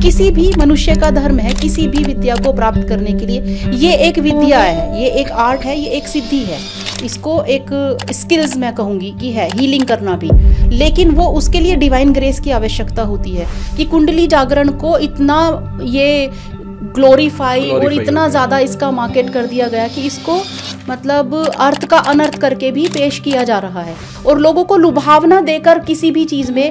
किसी भी मनुष्य का धर्म है किसी भी विद्या को प्राप्त करने के लिए। ये एक विद्या है, ये एक आर्ट है, ये एक सिद्धि है। इसको एक स्किल्स मैं कहूँगी कि है हीलिंग करना भी, लेकिन वो उसके लिए डिवाइन ग्रेस की आवश्यकता होती है कि कुंडली जागरण को इतना ये ग्लोरीफाई और इतना ज़्यादा इसका मार्केट कर दिया गया कि इसको मतलब अर्थ का अनर्थ करके भी पेश किया जा रहा है और लोगों को लुभावना देकर किसी भी चीज़ में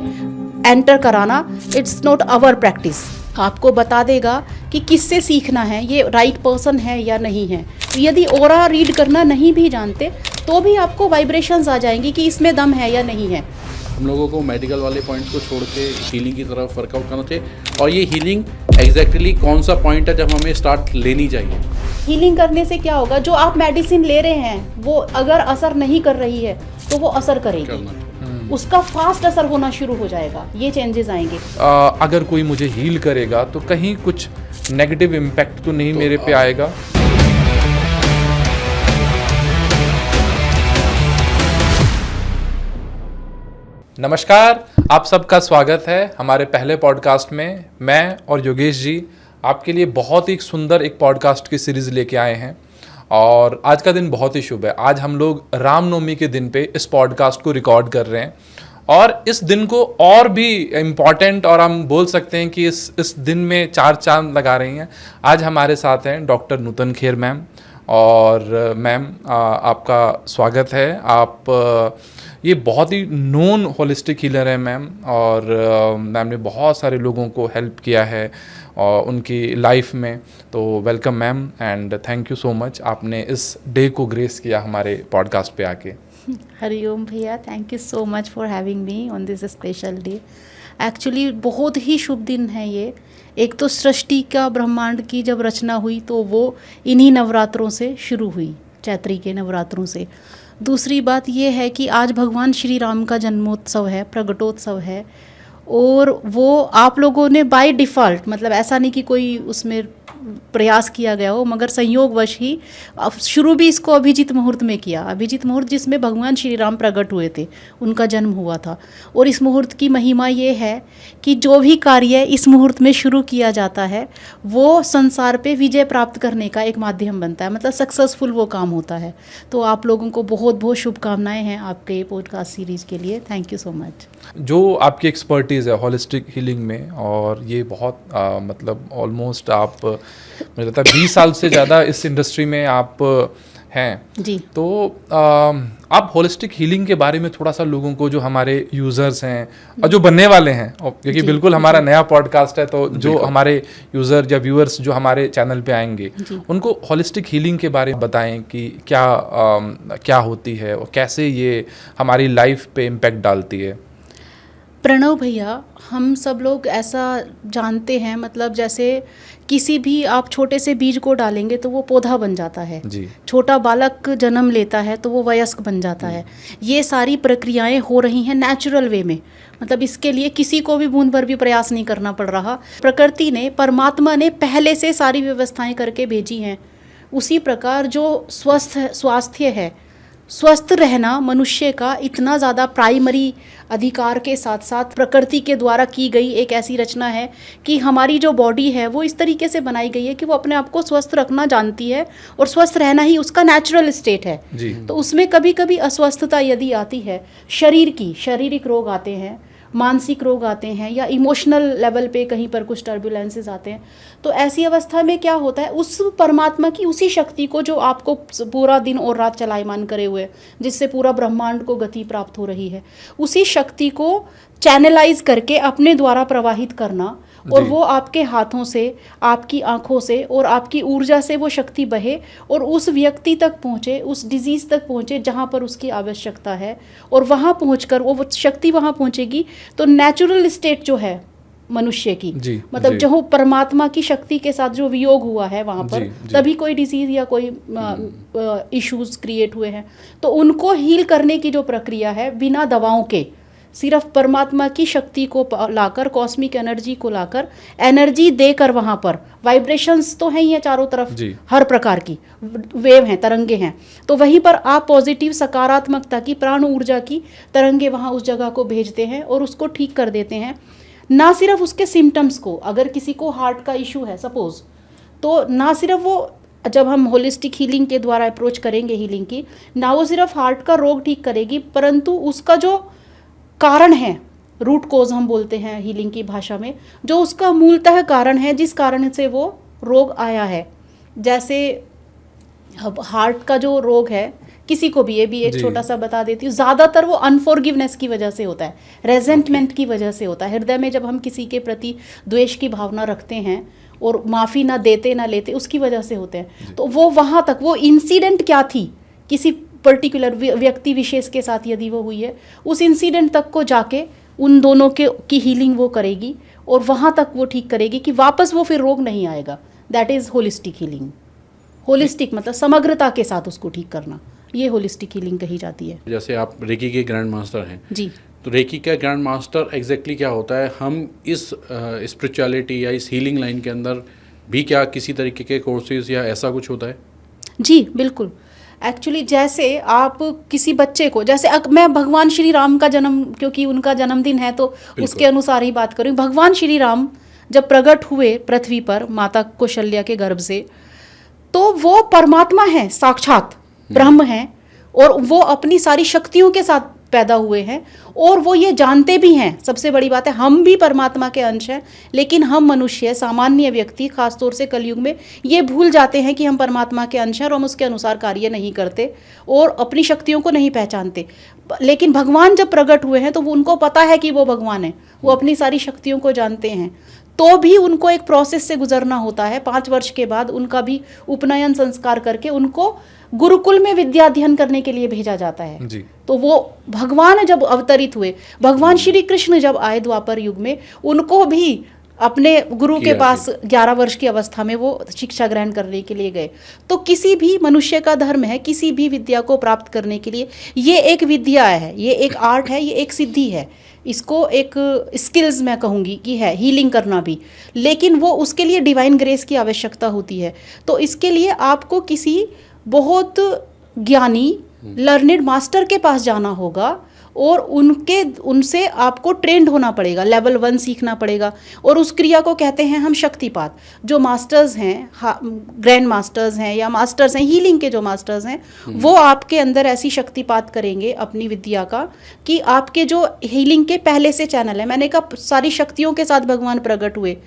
एंटर कराना, इट्स नॉट आवर प्रैक्टिस। आपको बता देगा कि किससे सीखना है, ये राइट पर्सन है या नहीं है। यदि ओरा रीड करना नहीं भी जानते तो भी आपको वाइब्रेशंस आ जाएंगी कि इसमें दम है या नहीं है। हम लोगों को मेडिकल वाले पॉइंट्स को छोड़ के हीलिंग की तरफ वर्कआउट करना चाहिए। और ये हीलिंग एग्जैक्टली कौन सा पॉइंट है जब हमें स्टार्ट लेनी चाहिए? हीलिंग करने से क्या होगा, जो आप मेडिसिन ले रहे हैं वो अगर असर नहीं कर रही है तो वो असर करेगी, उसका फास्ट असर होना शुरू हो जाएगा, ये चेंजेस आएंगे। अगर कोई मुझे हील करेगा तो कहीं कुछ नेगेटिव इम्पैक्ट तो नहीं मेरे पे आएगा? नमस्कार, आप सबका स्वागत है हमारे पहले पॉडकास्ट में। मैं और योगेश जी आपके लिए बहुत ही सुंदर एक पॉडकास्ट की सीरीज़ लेके आए हैं और आज का दिन बहुत ही शुभ है। आज हम लोग रामनवमी के दिन पे इस पॉडकास्ट को रिकॉर्ड कर रहे हैं और इस दिन को और भी इम्पॉर्टेंट और हम बोल सकते हैं कि इस दिन में चार चांद लगा रही हैं। आज हमारे साथ हैं डॉक्टर नूतन खेर मैम। और मैम आपका स्वागत है। आप ये बहुत ही नोन होलिस्टिक हीलर है मैम, और मैम ने बहुत सारे लोगों को हेल्प किया है और उनकी लाइफ में। तो welcome ma'am and thank you so much, आपने इस डे को ग्रेस किया हमारे पॉडकास्ट पे आके। हरिओम भैया, thank you so much for having me on this special day. Actually बहुत ही शुभ दिन है ये। एक तो सृष्टि का ब्रह्मांड की जब रचना हुई तो वो इन्हीं नवरात्रों से शुरू हुई, चैत्री के नवरात्रों से। दूसरी बात ये है कि आज भगवान श्री राम का जन्मोत्सव है, प्रगटोत्सव है, और वो आप लोगों ने बाय डिफ़ॉल्ट, मतलब ऐसा नहीं कि कोई उसमें प्रयास किया गया हो, मगर संयोगवश ही शुरू भी इसको अभिजीत मुहूर्त में किया। अभिजीत मुहूर्त जिसमें भगवान श्री राम प्रकट हुए थे, उनका जन्म हुआ था। और इस मुहूर्त की महिमा ये है कि जो भी कार्य इस मुहूर्त में शुरू किया जाता है वो संसार पे विजय प्राप्त करने का एक माध्यम बनता है, मतलब सक्सेसफुल वो काम होता है। तो आप लोगों को बहुत बहुत शुभकामनाएं हैं आपके पॉडकास्ट सीरीज़ के लिए। Thank you so much. जो आपकी एक्सपर्टीज़ है होलिस्टिक हीलिंग में, और ये बहुत मतलब ऑलमोस्ट आप मुझे लगता है 20 साल से ज़्यादा इस इंडस्ट्री में आप हैं जी। तो आप होलिस्टिक हीलिंग के बारे में थोड़ा सा लोगों को, जो हमारे यूज़र्स हैं और जो बनने वाले हैं, क्योंकि बिल्कुल हमारा नया पॉडकास्ट है, तो जो हमारे यूज़र या व्यूअर्स जो हमारे चैनल पे आएंगे उनको होलिस्टिक हीलिंग के बारे में बताएं कि क्या होती है और कैसे ये हमारी लाइफ पे इम्पैक्ट डालती है। प्रणव भैया, हम सब लोग ऐसा जानते हैं, मतलब जैसे किसी भी आप छोटे से बीज को डालेंगे तो वो पौधा बन जाता है जी। छोटा बालक जन्म लेता है तो वो वयस्क बन जाता है। ये सारी प्रक्रियाएं हो रही हैं नेचुरल वे में, मतलब इसके लिए किसी को भी बूंद भर भी प्रयास नहीं करना पड़ रहा। प्रकृति ने, परमात्मा ने पहले से सारी व्यवस्थाएं करके भेजी हैं। उसी प्रकार जो स्वास्थ्य है, स्वस्थ रहना मनुष्य का इतना ज़्यादा प्राइमरी अधिकार के साथ साथ प्रकृति के द्वारा की गई एक ऐसी रचना है कि हमारी जो बॉडी है वो इस तरीके से बनाई गई है कि वो अपने आप को स्वस्थ रखना जानती है और स्वस्थ रहना ही उसका नेचुरल स्टेट है जी। तो उसमें कभी कभी अस्वस्थता यदि आती है, शारीरिक रोग आते हैं, मानसिक रोग आते हैं, या इमोशनल लेवल पे कहीं पर कुछ टर्बुलेंसेस आते हैं, तो ऐसी अवस्था में क्या होता है, उस परमात्मा की उसी शक्ति को जो आपको पूरा दिन और रात चलायमान करे हुए, जिससे पूरा ब्रह्मांड को गति प्राप्त हो रही है, उसी शक्ति को चैनलाइज करके अपने द्वारा प्रवाहित करना, और वो आपके हाथों से, आपकी आंखों से और आपकी ऊर्जा से वो शक्ति बहे और उस व्यक्ति तक पहुँचे, उस डिजीज़ तक पहुँचे जहाँ पर उसकी आवश्यकता है, और वहाँ पहुँचकर वो शक्ति वहाँ पहुँचेगी तो नेचुरल स्टेट जो है मनुष्य की मतलब जो परमात्मा की शक्ति के साथ जो वियोग हुआ है वहाँ पर तभी कोई डिजीज़ या कोई इश्यूज क्रिएट हुए हैं, तो उनको हील करने की जो प्रक्रिया है बिना दवाओं के, सिर्फ परमात्मा की शक्ति को लाकर, कॉस्मिक एनर्जी को लाकर, एनर्जी देकर, वहाँ पर वाइब्रेशंस तो हैं ही हैं चारों तरफ, हर प्रकार की वेव हैं, तरंगे हैं, तो वहीं पर आप पॉजिटिव सकारात्मकता की, प्राण ऊर्जा की तरंगे वहाँ उस जगह को भेजते हैं और उसको ठीक कर देते हैं। ना सिर्फ उसके सिम्टम्स को, अगर किसी को हार्ट का इशू है सपोज, तो ना सिर्फ वो, जब हम होलिस्टिक हीलिंग के द्वारा अप्रोच करेंगे हीलिंग की, ना वो सिर्फ हार्ट का रोग ठीक करेगी, परंतु उसका जो कारण है, रूट कोज हम बोलते हैं हीलिंग की भाषा में, जो उसका मूलतः कारण है जिस कारण से वो रोग आया है। जैसे अब हार्ट का जो रोग है किसी को भी, ये भी एक छोटा सा बता देती हूँ, ज़्यादातर वो अनफॉरगिवनेस की वजह से होता है, रेजेंटमेंट की वजह से होता है। हृदय में जब हम किसी के प्रति द्वेष की भावना रखते हैं और माफ़ी ना देते ना लेते, उसकी वजह से होते हैं। तो वो वहाँ तक, वो इंसिडेंट क्या थी किसी पर्टिकुलर व्यक्ति विशेष के साथ यदि वो हुई है, उस इंसिडेंट तक को जाके उन दोनों के की हीलिंग वो करेगी और वहाँ तक वो ठीक करेगी कि वापस वो फिर रोग नहीं आएगा। That is holistic healing. Holistic मतलब समग्रता के साथ उसको ठीक करना, ये होलिस्टिक हीलिंग कही जाती है। जैसे आप रेकी के ग्रैंड मास्टर हैं जी, तो रेकी का ग्रैंड मास्टर एग्जैक्टली क्या होता है? हम इस स्पिरिचुअलिटी या इस हीलिंग लाइन के अंदर भी क्या किसी तरीके के कोर्सेज या ऐसा कुछ होता है? जी बिल्कुल। एक्चुअली जैसे आप किसी बच्चे को, जैसे मैं भगवान श्री राम का जन्म, क्योंकि उनका जन्मदिन है तो उसके अनुसार ही बात करूँ। भगवान श्री राम जब प्रकट हुए पृथ्वी पर माता कौशल्या के गर्भ से, तो वो परमात्मा है, साक्षात ब्रह्म हैं, और वो अपनी सारी शक्तियों के साथ पैदा हुए हैं, और वो ये जानते भी हैं, सबसे बड़ी बात है हम भी परमात्मा के अंश हैं, लेकिन हम मनुष्य, सामान्य व्यक्ति, खासतौर से कलयुग में ये भूल जाते हैं कि हम परमात्मा के अंश हैं और हम उसके अनुसार कार्य नहीं करते और अपनी शक्तियों को नहीं पहचानते। लेकिन भगवान जब प्रकट हुए हैं तो वो, उनको पता है कि वो भगवान है, वो अपनी सारी शक्तियों को जानते हैं, तो भी उनको एक प्रोसेस से गुजरना होता है। 5 वर्ष के बाद उनका भी उपनयन संस्कार करके उनको गुरुकुल में विद्या अध्ययन करने के लिए भेजा जाता है जी। तो वो भगवान जब अवतरित हुए, भगवान श्री कृष्ण जब आए द्वापर युग में, उनको भी अपने गुरु के पास 11 वर्ष की अवस्था में वो शिक्षा ग्रहण करने के लिए गए। तो किसी भी मनुष्य का धर्म है, किसी भी विद्या को प्राप्त करने के लिए ये एक विद्या है, ये एक आर्ट है, ये एक सिद्धि है, इसको एक स्किल्स मैं कहूँगी कि है हीलिंग करना भी, लेकिन वो उसके लिए डिवाइन ग्रेस की आवश्यकता होती है। तो इसके लिए आपको किसी बहुत ज्ञानी लर्निड मास्टर के पास जाना होगा और उनसे आपको ट्रेंड होना पड़ेगा, लेवल 1 सीखना पड़ेगा, और उस क्रिया को कहते हैं हम शक्तिपात। जो मास्टर्स हैं, ग्रैंड मास्टर्स हैं या मास्टर्स हैं, हीलिंग के जो मास्टर्स हैं, वो आपके अंदर ऐसी शक्तिपात करेंगे अपनी विद्या का कि आपके जो हीलिंग के पहले से चैनल है, मैंने कहा सारी शक्तियों के साथ भगवान प्रकट हुए,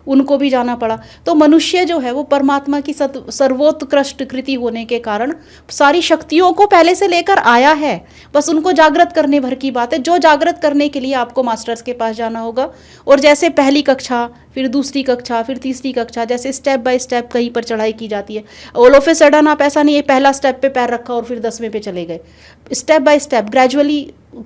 उनको भी जाना पड़ा। तो मनुष्य जो है वो परमात्मा की सर्वोत्कृष्ट कृति होने के कारण सारी शक्तियों को पहले से लेकर आया है, बस उनको जागृत करने भर की बात है। जो जागृत करने के लिए आपको मास्टर्स के पास जाना होगा, और जैसे पहली कक्षा, फिर दूसरी कक्षा, फिर तीसरी कक्षा, जैसे स्टेप बाय स्टेप कहीं पर चढ़ाई की जाती है। ऑल ऑफ ए सडन आप ऐसा नहीं है पहला स्टेप पे पैर रखा और फिर 10वें पे चले गए। स्टेप बाय स्टेप ग्रेजुअली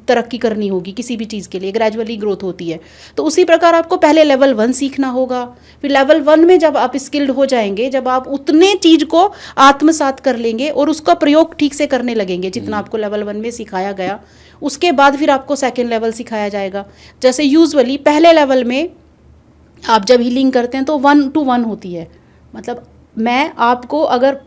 तरक्की करनी होगी, किसी भी चीज़ के लिए ग्रेजुअली ग्रोथ होती है। तो उसी प्रकार आपको पहले लेवल 1 सीखना होगा, फिर लेवल 1 में जब आप स्किल्ड हो जाएंगे, जब आप उतने चीज़ को आत्मसात कर लेंगे और उसका प्रयोग ठीक से करने लगेंगे जितना आपको लेवल 1 में सिखाया गया, उसके बाद फिर आपको सेकेंड लेवल सिखाया जाएगा। जैसे यूजुअली पहले लेवल में आप जब हीलिंग करते हैं तो 1 to 1 होती है, मतलब मैं आपको अगर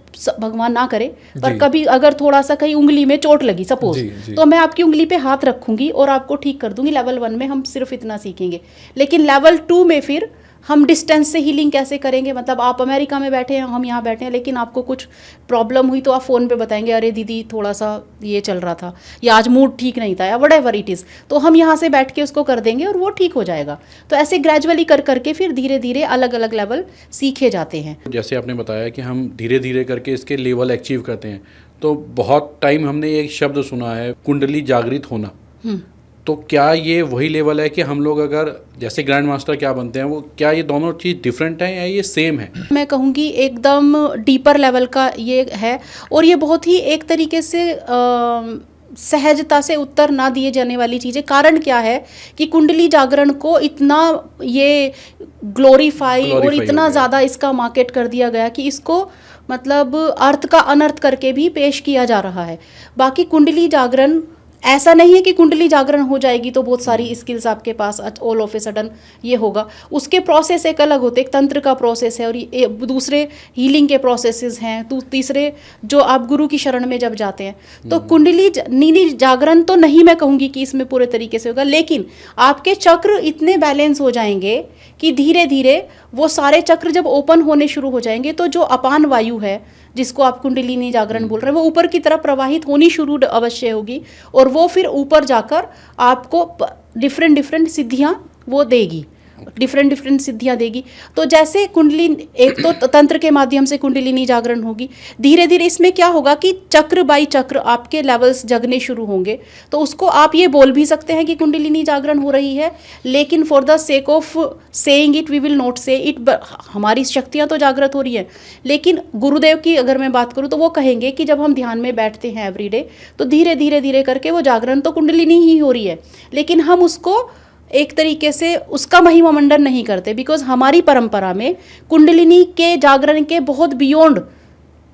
भगवान ना करे पर कभी अगर थोड़ा सा कहीं उंगली में चोट लगी सपोज, तो मैं आपकी उंगली पे हाथ रखूंगी और आपको ठीक कर दूंगी। लेवल 1 में हम सिर्फ इतना सीखेंगे, लेकिन लेवल 2 में फिर हम डिस्टेंस से हीलिंग कैसे करेंगे, मतलब आप अमेरिका में बैठे हैं, हम यहाँ बैठे हैं, लेकिन आपको कुछ प्रॉब्लम हुई तो आप फ़ोन पे बताएंगे अरे दीदी थोड़ा सा ये चल रहा था, या आज मूड ठीक नहीं था, या व्हाटएवर इट इज़, तो हम यहाँ से बैठ के उसको कर देंगे और वो ठीक हो जाएगा। तो ऐसे ग्रेजुअली कर करके फिर धीरे धीरे अलग अलग लेवल सीखे जाते हैं। जैसे आपने बताया कि हम धीरे धीरे करके इसके लेवल अचीव करते हैं, तो बहुत टाइम हमने एक शब्द सुना है कुंडली जागृत होना, तो क्या ये वही लेवल है कि हम लोग अगर जैसे ग्रैंड मास्टर क्या बनते हैं, वो क्या ये दोनों चीज़ डिफरेंट हैं या ये सेम है? मैं कहूँगी एकदम डीपर लेवल का ये है, और ये बहुत ही एक तरीके से सहजता से उत्तर ना दिए जाने वाली चीज़ें। कारण क्या है कि कुंडली जागरण को इतना ये ग्लोरीफाई और इतना ज़्यादा इसका मार्केट कर दिया गया कि इसको मतलब अर्थ का अनर्थ करके भी पेश किया जा रहा है। बाकी कुंडली जागरण ऐसा नहीं है कि कुंडली जागरण हो जाएगी तो बहुत सारी स्किल्स आपके पास ऑल ऑफ ए सडन ये होगा। उसके प्रोसेस एक अलग होते हैं, एक तंत्र का प्रोसेस है और ये दूसरे हीलिंग के प्रोसेसेस हैं, तो तीसरे जो आप गुरु की शरण में जब जाते हैं तो कुंडली नीली जागरण तो नहीं मैं कहूँगी कि इसमें पूरे तरीके से होगा, लेकिन आपके चक्र इतने बैलेंस हो जाएंगे कि धीरे धीरे वो सारे चक्र जब ओपन होने शुरू हो जाएंगे तो जो अपान वायु है जिसको आप कुंडलिनी जागरण बोल रहे हैं वो ऊपर की तरफ प्रवाहित होनी शुरू अवश्य होगी और वो फिर ऊपर जाकर आपको डिफरेंट सिद्धियां वो देगी, डिफरेंट सिद्धियां देगी। तो जैसे कुंडली एक तो तंत्र के माध्यम से कुंडलिनी जागरण होगी, धीरे धीरे इसमें क्या होगा कि चक्र बाई चक्र आपके लेवल्स जगने शुरू होंगे। तो उसको आप ये बोल भी सकते हैं कि कुंडलिनी जागरण हो रही है, लेकिन for the sake of saying it we will not say it. हमारी शक्तियां तो जागृत हो रही हैं, लेकिन गुरुदेव की अगर मैं बात करूं तो वो कहेंगे कि जब हम ध्यान में बैठते हैं एवरीडे तो धीरे धीरे करके वो जागरण तो कुंडलिनी ही हो रही है, लेकिन हम उसको एक तरीके से उसका महिमा मंडन नहीं करते, बिकॉज हमारी परंपरा में कुंडलिनी के जागरण के बहुत बियॉन्ड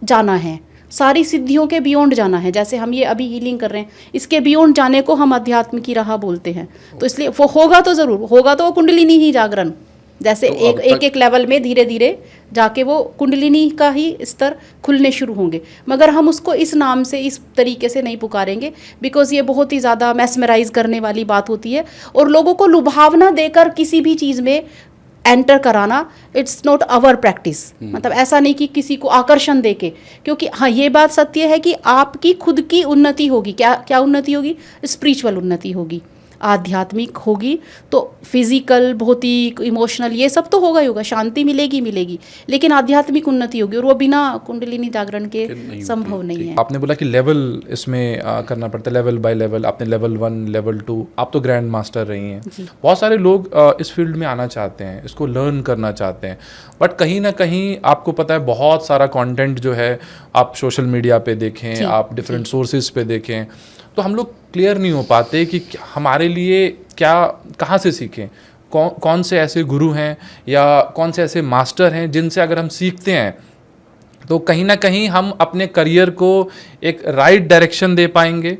जाना है, सारी सिद्धियों के बियॉन्ड जाना है। जैसे हम ये अभी हीलिंग कर रहे हैं, इसके बियॉन्ड जाने को हम अध्यात्म की राह बोलते हैं। तो इसलिए वो होगा तो ज़रूर होगा, तो वो कुंडलिनी ही जागरण जैसे तो एक लेवल में धीरे धीरे जाके वो कुंडलिनी का ही स्तर खुलने शुरू होंगे, मगर हम उसको इस नाम से इस तरीके से नहीं पुकारेंगे, बिकॉज ये बहुत ही ज़्यादा मैस्मराइज करने वाली बात होती है और लोगों को लुभावना देकर किसी भी चीज़ में एंटर कराना, इट्स नॉट आवर प्रैक्टिस। मतलब ऐसा नहीं कि किसी को आकर्षण देके, क्योंकि हाँ ये बात सत्य है कि आपकी खुद की उन्नति होगी। क्या उन्नति होगी? स्पिरिचुअल उन्नति होगी, आध्यात्मिक होगी, तो फिजिकल, भौतिक, इमोशनल ये सब तो होगा ही होगा, शांति मिलेगी, लेकिन आध्यात्मिक उन्नति होगी और वो बिना कुंडलिनी जागरण के संभव नहीं है। आपने बोला कि लेवल इसमें करना पड़ता है, लेवल बाय लेवल। आपने लेवल 1, लेवल 2, आप तो ग्रैंड मास्टर रही हैं। बहुत सारे लोग इस फील्ड में आना चाहते हैं, इसको लर्न करना चाहते हैं, बट कहीं ना कहीं आपको पता है बहुत सारा कंटेंट जो है आप सोशल मीडिया पे देखें, आप डिफरेंट सोर्सेज पे देखें, तो हम लोग क्लियर नहीं हो पाते कि हमारे लिए क्या, कहाँ से सीखें, कौन से ऐसे गुरु हैं या कौन से ऐसे मास्टर हैं जिनसे अगर हम सीखते हैं तो कहीं ना कहीं हम अपने करियर को एक राइट डायरेक्शन दे पाएंगे।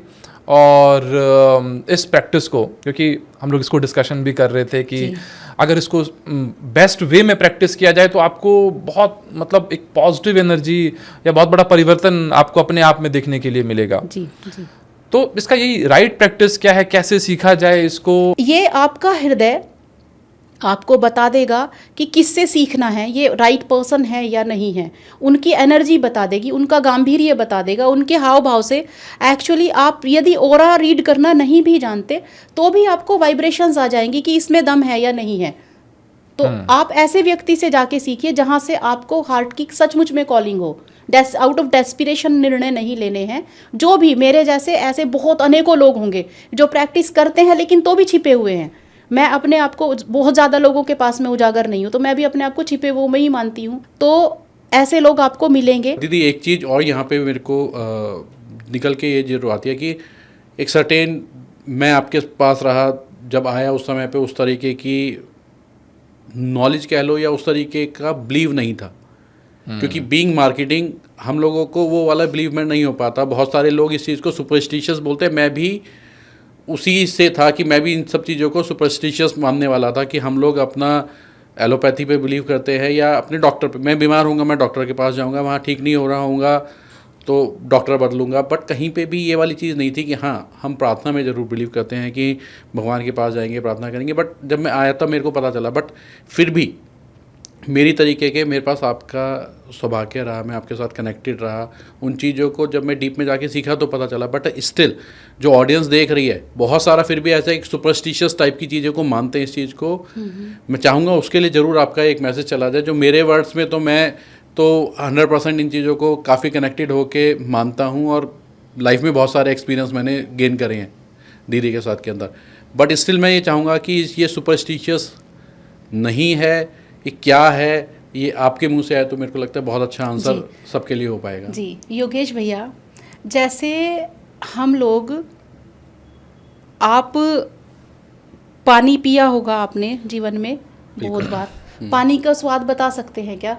और इस प्रैक्टिस को, क्योंकि हम लोग इसको डिस्कशन भी कर रहे थे कि अगर इसको बेस्ट वे में प्रैक्टिस किया जाए तो आपको बहुत मतलब एक पॉजिटिव एनर्जी या बहुत बड़ा परिवर्तन आपको अपने आप में देखने के लिए मिलेगा। जी। तो इसका यही राइट प्रैक्टिस क्या है, कैसे सीखा जाए इसको? ये आपका हृदय आपको बता देगा कि किससे सीखना है, ये राइट पर्सन है या नहीं है। उनकी एनर्जी बता देगी, उनका गांभीर्य बता देगा, उनके हाव भाव से। एक्चुअली आप यदि ऑरा रीड करना नहीं भी जानते तो भी आपको वाइब्रेशंस आ जाएंगी कि इसमें दम है या नहीं है। तो आप ऐसे व्यक्ति से जाके सीखिए जहाँ से आपको हार्ट की सचमुच में कॉलिंग हो। आउट ऑफ डेस्पिरेशन निर्णय नहीं लेने हैं। जो भी मेरे जैसे ऐसे बहुत अनेकों लोग होंगे जो प्रैक्टिस करते हैं लेकिन तो भी छिपे हुए हैं। मैं अपने आप को बहुत ज़्यादा लोगों के पास में उजागर नहीं हूँ, तो मैं भी अपने आप को छिपे वो में ही मानती हूँ। तो ऐसे लोग आपको मिलेंगे। दीदी एक चीज़ और यहाँ पे मेरे को निकल के ये जरूर आती है कि एक सर्टेन, मैं आपके पास रहा जब आया उस समय पे उस तरीके की नॉलेज कह लो या उस तरीके का बिलीव नहीं था, क्योंकि बीइंग मार्केटिंग हम लोगों को वो वाला बिलीव में नहीं हो पाता। बहुत सारे लोग इस चीज़ को सुपरस्टिशियस बोलते हैं, मैं भी उसी से था कि मैं भी इन सब चीज़ों को सुपरस्टिशियस मानने वाला था कि हम लोग अपना एलोपैथी पे बिलीव करते हैं या अपने डॉक्टर पे। मैं बीमार होऊंगा, मैं डॉक्टर के पास जाऊंगा, वहाँ ठीक नहीं हो रहा होऊंगा तो डॉक्टर बदलूंगा। बट कहीं पे भी ये वाली चीज़ नहीं थी कि हाँ हम प्रार्थना में ज़रूर बिलीव करते हैं कि भगवान के पास जाएंगे, प्रार्थना करेंगे। बट जब मैं आया तब मेरे को पता चला, बट फिर भी मेरी तरीके के मेरे पास आपका सौभाग्य रहा, मैं आपके साथ कनेक्टेड रहा। उन चीज़ों को जब मैं डीप में जाके सीखा तो पता चला। बट स्टिल जो ऑडियंस देख रही है बहुत सारा फिर भी ऐसा एक सुपरस्टिशियस टाइप की चीज़ों को मानते हैं इस चीज़ को। मैं चाहूँगा उसके लिए ज़रूर आपका एक मैसेज चला जाए। जो मेरे वर्ड्स में तो मैं तो 100% इन चीज़ों को काफ़ी कनेक्टेड होके मानता हूँ और लाइफ में बहुत सारे एक्सपीरियंस मैंने गेन करे हैं दीदी के साथ के अंदर। बट स्टिल मैं ये चाहूँगा कि ये सुपरस्टिशियस नहीं है, ये क्या है, ये आपके मुंह से आए तो मेरे को लगता है बहुत अच्छा आंसर सबके लिए हो पाएगा। जी योगेश भैया, जैसे हम लोग, आप पानी पिया होगा आपने जीवन में बहुत बार, पानी का स्वाद बता सकते हैं क्या?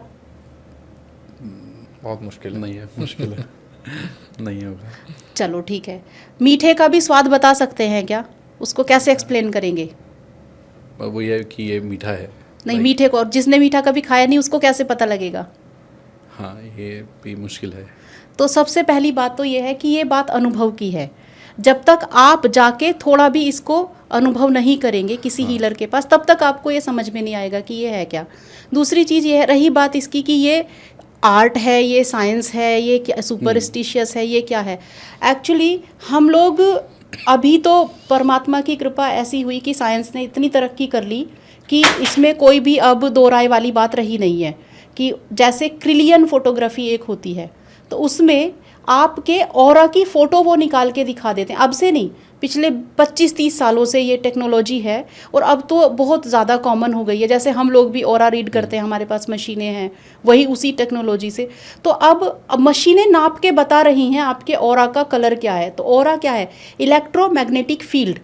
बहुत मुश्किल नहीं है, मुश्किल है। नहीं होगा। चलो ठीक है, मीठे का भी स्वाद बता सकते हैं क्या? उसको कैसे एक्सप्लेन करेंगे? वो ये है कि ये मीठा है। नहीं, मीठे को, और जिसने मीठा कभी खाया नहीं उसको कैसे पता लगेगा? हाँ, ये भी मुश्किल है। तो सबसे पहली बात तो ये है कि ये बात अनुभव की है। जब तक आप जाके थोड़ा भी इसको अनुभव नहीं करेंगे किसी हीलर के पास, तब तक आपको ये समझ में नहीं आएगा कि ये है क्या। दूसरी चीज़ ये रही बात इसकी कि ये आर्ट है, ये साइंस है, ये क्या सुपरस्टिशियस है, ये क्या है। एक्चुअली हम लोग अभी तो परमात्मा की कृपा ऐसी हुई कि साइंस ने इतनी तरक्की कर ली कि इसमें कोई भी अब दो राय वाली बात रही नहीं है कि जैसे क्रिलियन फोटोग्राफी एक होती है, तो उसमें आपके ऑरा की फ़ोटो वो निकाल के दिखा देते हैं। अब से नहीं, पिछले 25-30 सालों से ये टेक्नोलॉजी है और अब तो बहुत ज़्यादा कॉमन हो गई है। जैसे हम लोग भी ऑरा रीड करते हैं, हमारे पास मशीनें हैं, वही उसी टेक्नोलॉजी से। तो अब मशीनें नाप के बता रही हैं आपके ऑरा का कलर क्या है। तो ऑरा क्या है? Electromagnetic field.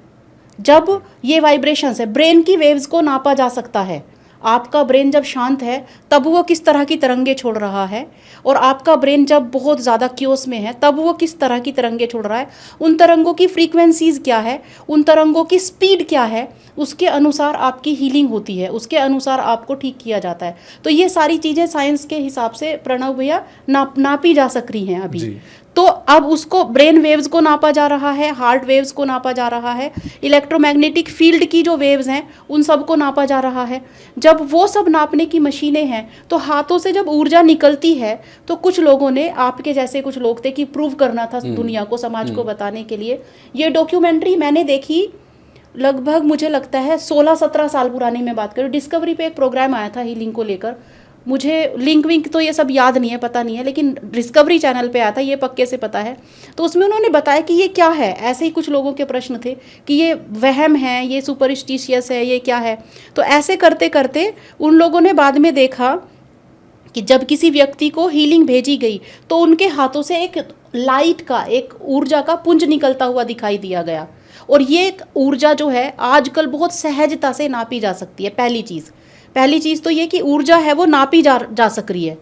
जब ये वाइब्रेशंस है, ब्रेन की वेव्स को नापा जा सकता है। आपका ब्रेन जब शांत है तब वो किस तरह की तरंगे छोड़ रहा है, और आपका ब्रेन जब बहुत ज़्यादा क्योस में है तब वो किस तरह की तरंगे छोड़ रहा है। उन तरंगों की फ्रीक्वेंसीज़ क्या है, उन तरंगों की स्पीड क्या है, उसके अनुसार आपकी हीलिंग होती है, उसके अनुसार आपको ठीक किया जाता है। तो ये सारी चीज़ें साइंस के हिसाब से प्रणव भैया नापी जा सक रही हैं अभी। तो अब उसको ब्रेन वेव्स को नापा जा रहा है, हार्ट वेव्स को नापा जा रहा है, इलेक्ट्रोमैग्नेटिक फील्ड की जो वेव्स हैं उन सब को नापा जा रहा है। जब वो सब नापने की मशीनें हैं तो हाथों से जब ऊर्जा निकलती है, तो कुछ लोगों ने, आपके जैसे कुछ लोग थे कि प्रूव करना था दुनिया को, समाज को बताने के लिए। ये डॉक्यूमेंट्री मैंने देखी लगभग, मुझे लगता है 16-17 साल पुरानी मैं बात करूँ। डिस्कवरी पे एक प्रोग्राम आया था हीलिंग को लेकर, मुझे लिंक विंक तो ये सब याद नहीं है, पता नहीं है, लेकिन डिस्कवरी चैनल पे आया था, ये पक्के से पता है। तो उसमें उन्होंने बताया कि ये क्या है। ऐसे ही कुछ लोगों के प्रश्न थे कि ये वहम है, ये सुपरस्टिशियस है, ये क्या है। तो ऐसे करते करते उन लोगों ने बाद में देखा कि जब किसी व्यक्ति को हीलिंग भेजी गई तो उनके हाथों से एक लाइट का, एक ऊर्जा का पुंज निकलता हुआ दिखाई दिया गया। और ये एक ऊर्जा जो है आजकल बहुत सहजता से नापी जा सकती है। पहली चीज़ तो ये कि ऊर्जा है वो नापी जा सक रही है,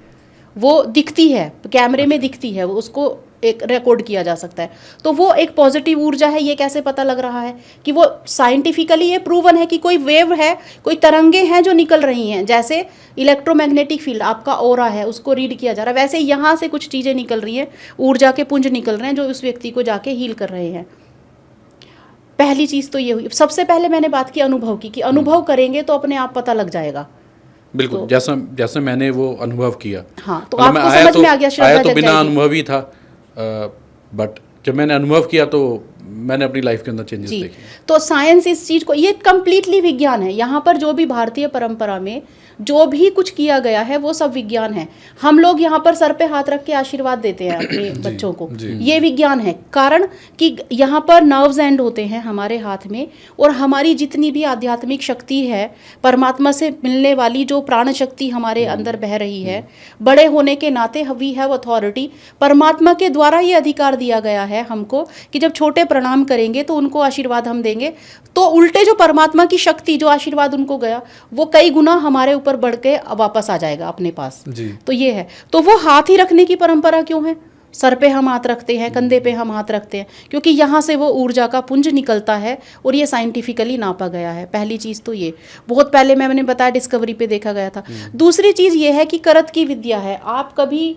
वो दिखती है, कैमरे में दिखती है, वो उसको एक रिकॉर्ड किया जा सकता है। तो वो एक पॉजिटिव ऊर्जा है। ये कैसे पता लग रहा है कि वो साइंटिफिकली ये प्रूवन है कि कोई वेव है, कोई तरंगे हैं जो निकल रही हैं। जैसे इलेक्ट्रोमैग्नेटिक फील्ड आपका ऑरा है, उसको रीड किया जा रहा है, वैसे यहाँ से कुछ चीज़ें निकल रही हैं, ऊर्जा के पुंज निकल रहे हैं जो उस व्यक्ति को जाके हील कर रहे हैं। पहली चीज़ तो ये हुई। सबसे पहले मैंने बात की अनुभव की, कि अनुभव करेंगे तो अपने आप पता लग जाएगा। बिल्कुल, तो, जैसे मैंने वो अनुभव किया। हाँ, तो आपको समझ में आ गया, आया तो बिना अनुभव ही था, बट जब मैंने अनुभव किया तो मैंने अपनी लाइफ के अंदर चेंजेस देखे। तो साइंस इस चीज़ को, ये कम्प्लीटली विज्ञान है। यहाँ पर जो भी भारतीय परंपरा में जो भी कुछ किया गया है वो सब विज्ञान है। हम लोग यहाँ पर सर पे हाथ रख के आशीर्वाद देते हैं अपने बच्चों को, ये विज्ञान है। कारण कि यहाँ पर नर्व्स एंड होते हैं हमारे हाथ में, और हमारी जितनी भी आध्यात्मिक शक्ति है, परमात्मा से मिलने वाली जो प्राण शक्ति हमारे अंदर बह रही है, बड़े होने के नाते वी हैव अथॉरिटी। परमात्मा के द्वारा ये अधिकार दिया गया है हमको कि जब छोटे प्रणाम करेंगे तो उनको आशीर्वाद हम देंगे, तो उल्टे जो परमात्मा की शक्ति, जो आशीर्वाद उनको गया, वो कई गुना हमारे ऊपर बढ़ के वापस आ जाएगा अपने पास जी। तो ये है। तो वो हाथ ही रखने की परंपरा क्यों है? सर पे हम हाथ रखते हैं, कंधे पे हम हाथ रखते हैं, क्योंकि यहाँ से वो ऊर्जा का पुंज निकलता है और ये साइंटिफिकली नापा गया है। पहली चीज़ तो ये, बहुत पहले मैंने बताया डिस्कवरी पे देखा गया था। दूसरी चीज़ ये है कि करत की विद्या है। आप कभी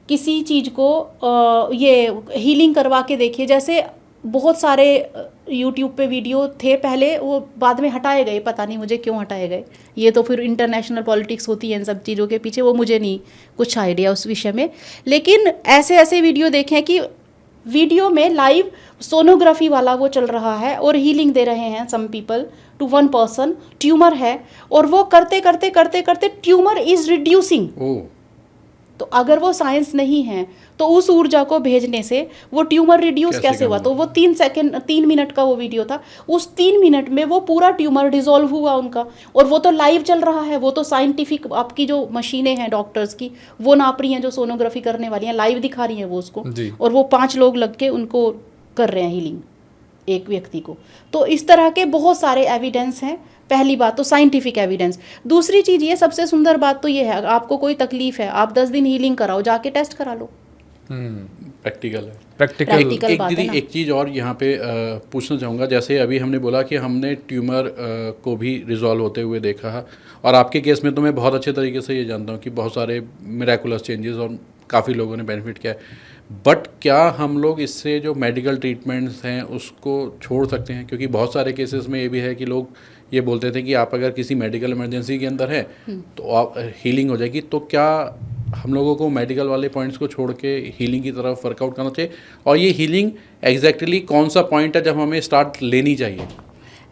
किसी चीज़ को ये हीलिंग करवा के देखिए। जैसे बहुत सारे यूट्यूब पे वीडियो थे पहले, वो बाद में हटाए गए, पता नहीं मुझे क्यों हटाए गए। ये तो फिर इंटरनेशनल पॉलिटिक्स होती है इन सब चीज़ों के पीछे, वो मुझे नहीं कुछ आइडिया उस विषय में। लेकिन ऐसे ऐसे वीडियो देखें कि वीडियो में लाइव सोनोग्राफी वाला वो चल रहा है और हीलिंग दे रहे हैं some people to one person. Tumour है और वो करते करते करते करते ट्यूमर इज रिड्यूसिंग। तो अगर वो साइंस नहीं है तो उस ऊर्जा को भेजने से वो ट्यूमर रिड्यूस कैसे हुआ? तो वो 3 मिनट का वो वीडियो था। उस 3 मिनट में वो पूरा ट्यूमर डिसॉल्व हुआ उनका, और वो तो लाइव चल रहा है। वो तो साइंटिफिक, आपकी जो मशीनें हैं डॉक्टर्स की, वो नाप रही हैं, जो सोनोग्राफी करने वाली हैं, लाइव दिखा रही हैं वो उसको, और वो 5 लोग लग के उनको कर रहे हैं हीलिंग एक व्यक्ति को। तो इस तरह के बहुत सारे एविडेंस हैं। पहली बात तो साइंटिफिक एविडेंस। दूसरी चीज़ ये, सबसे सुंदर बात तो ये है, आपको कोई तकलीफ है, आप 10 दिन हीलिंग कराओ, जाके टेस्ट करा लो। प्रैक्टिकल है। Practical एक बात है दीदी ना। एक चीज़ और यहाँ पे पूछना चाहूँगा, जैसे अभी हमने बोला कि हमने ट्यूमर को भी रिजॉल्व होते हुए देखा है, और आपके केस में तो मैं बहुत अच्छे तरीके से ये जानता हूँ कि बहुत सारे मिराकुलस चेंजेस और काफ़ी लोगों ने बेनिफिट किया है। बट क्या हम लोग इससे जो मेडिकल ट्रीटमेंट्स हैं उसको छोड़ सकते हैं? क्योंकि बहुत सारे केसेस में ये भी है कि लोग ये बोलते थे कि आप अगर किसी मेडिकल इमरजेंसी के अंदर हैं तो आप हीलिंग हो जाएगी। तो क्या हम लोगों को मेडिकल वाले पॉइंट्स को छोड़ के हीलिंग की तरफ वर्कआउट करना चाहिए? और ये हीलिंग एग्जैक्टली कौन सा पॉइंट है जब हमें स्टार्ट लेनी चाहिए?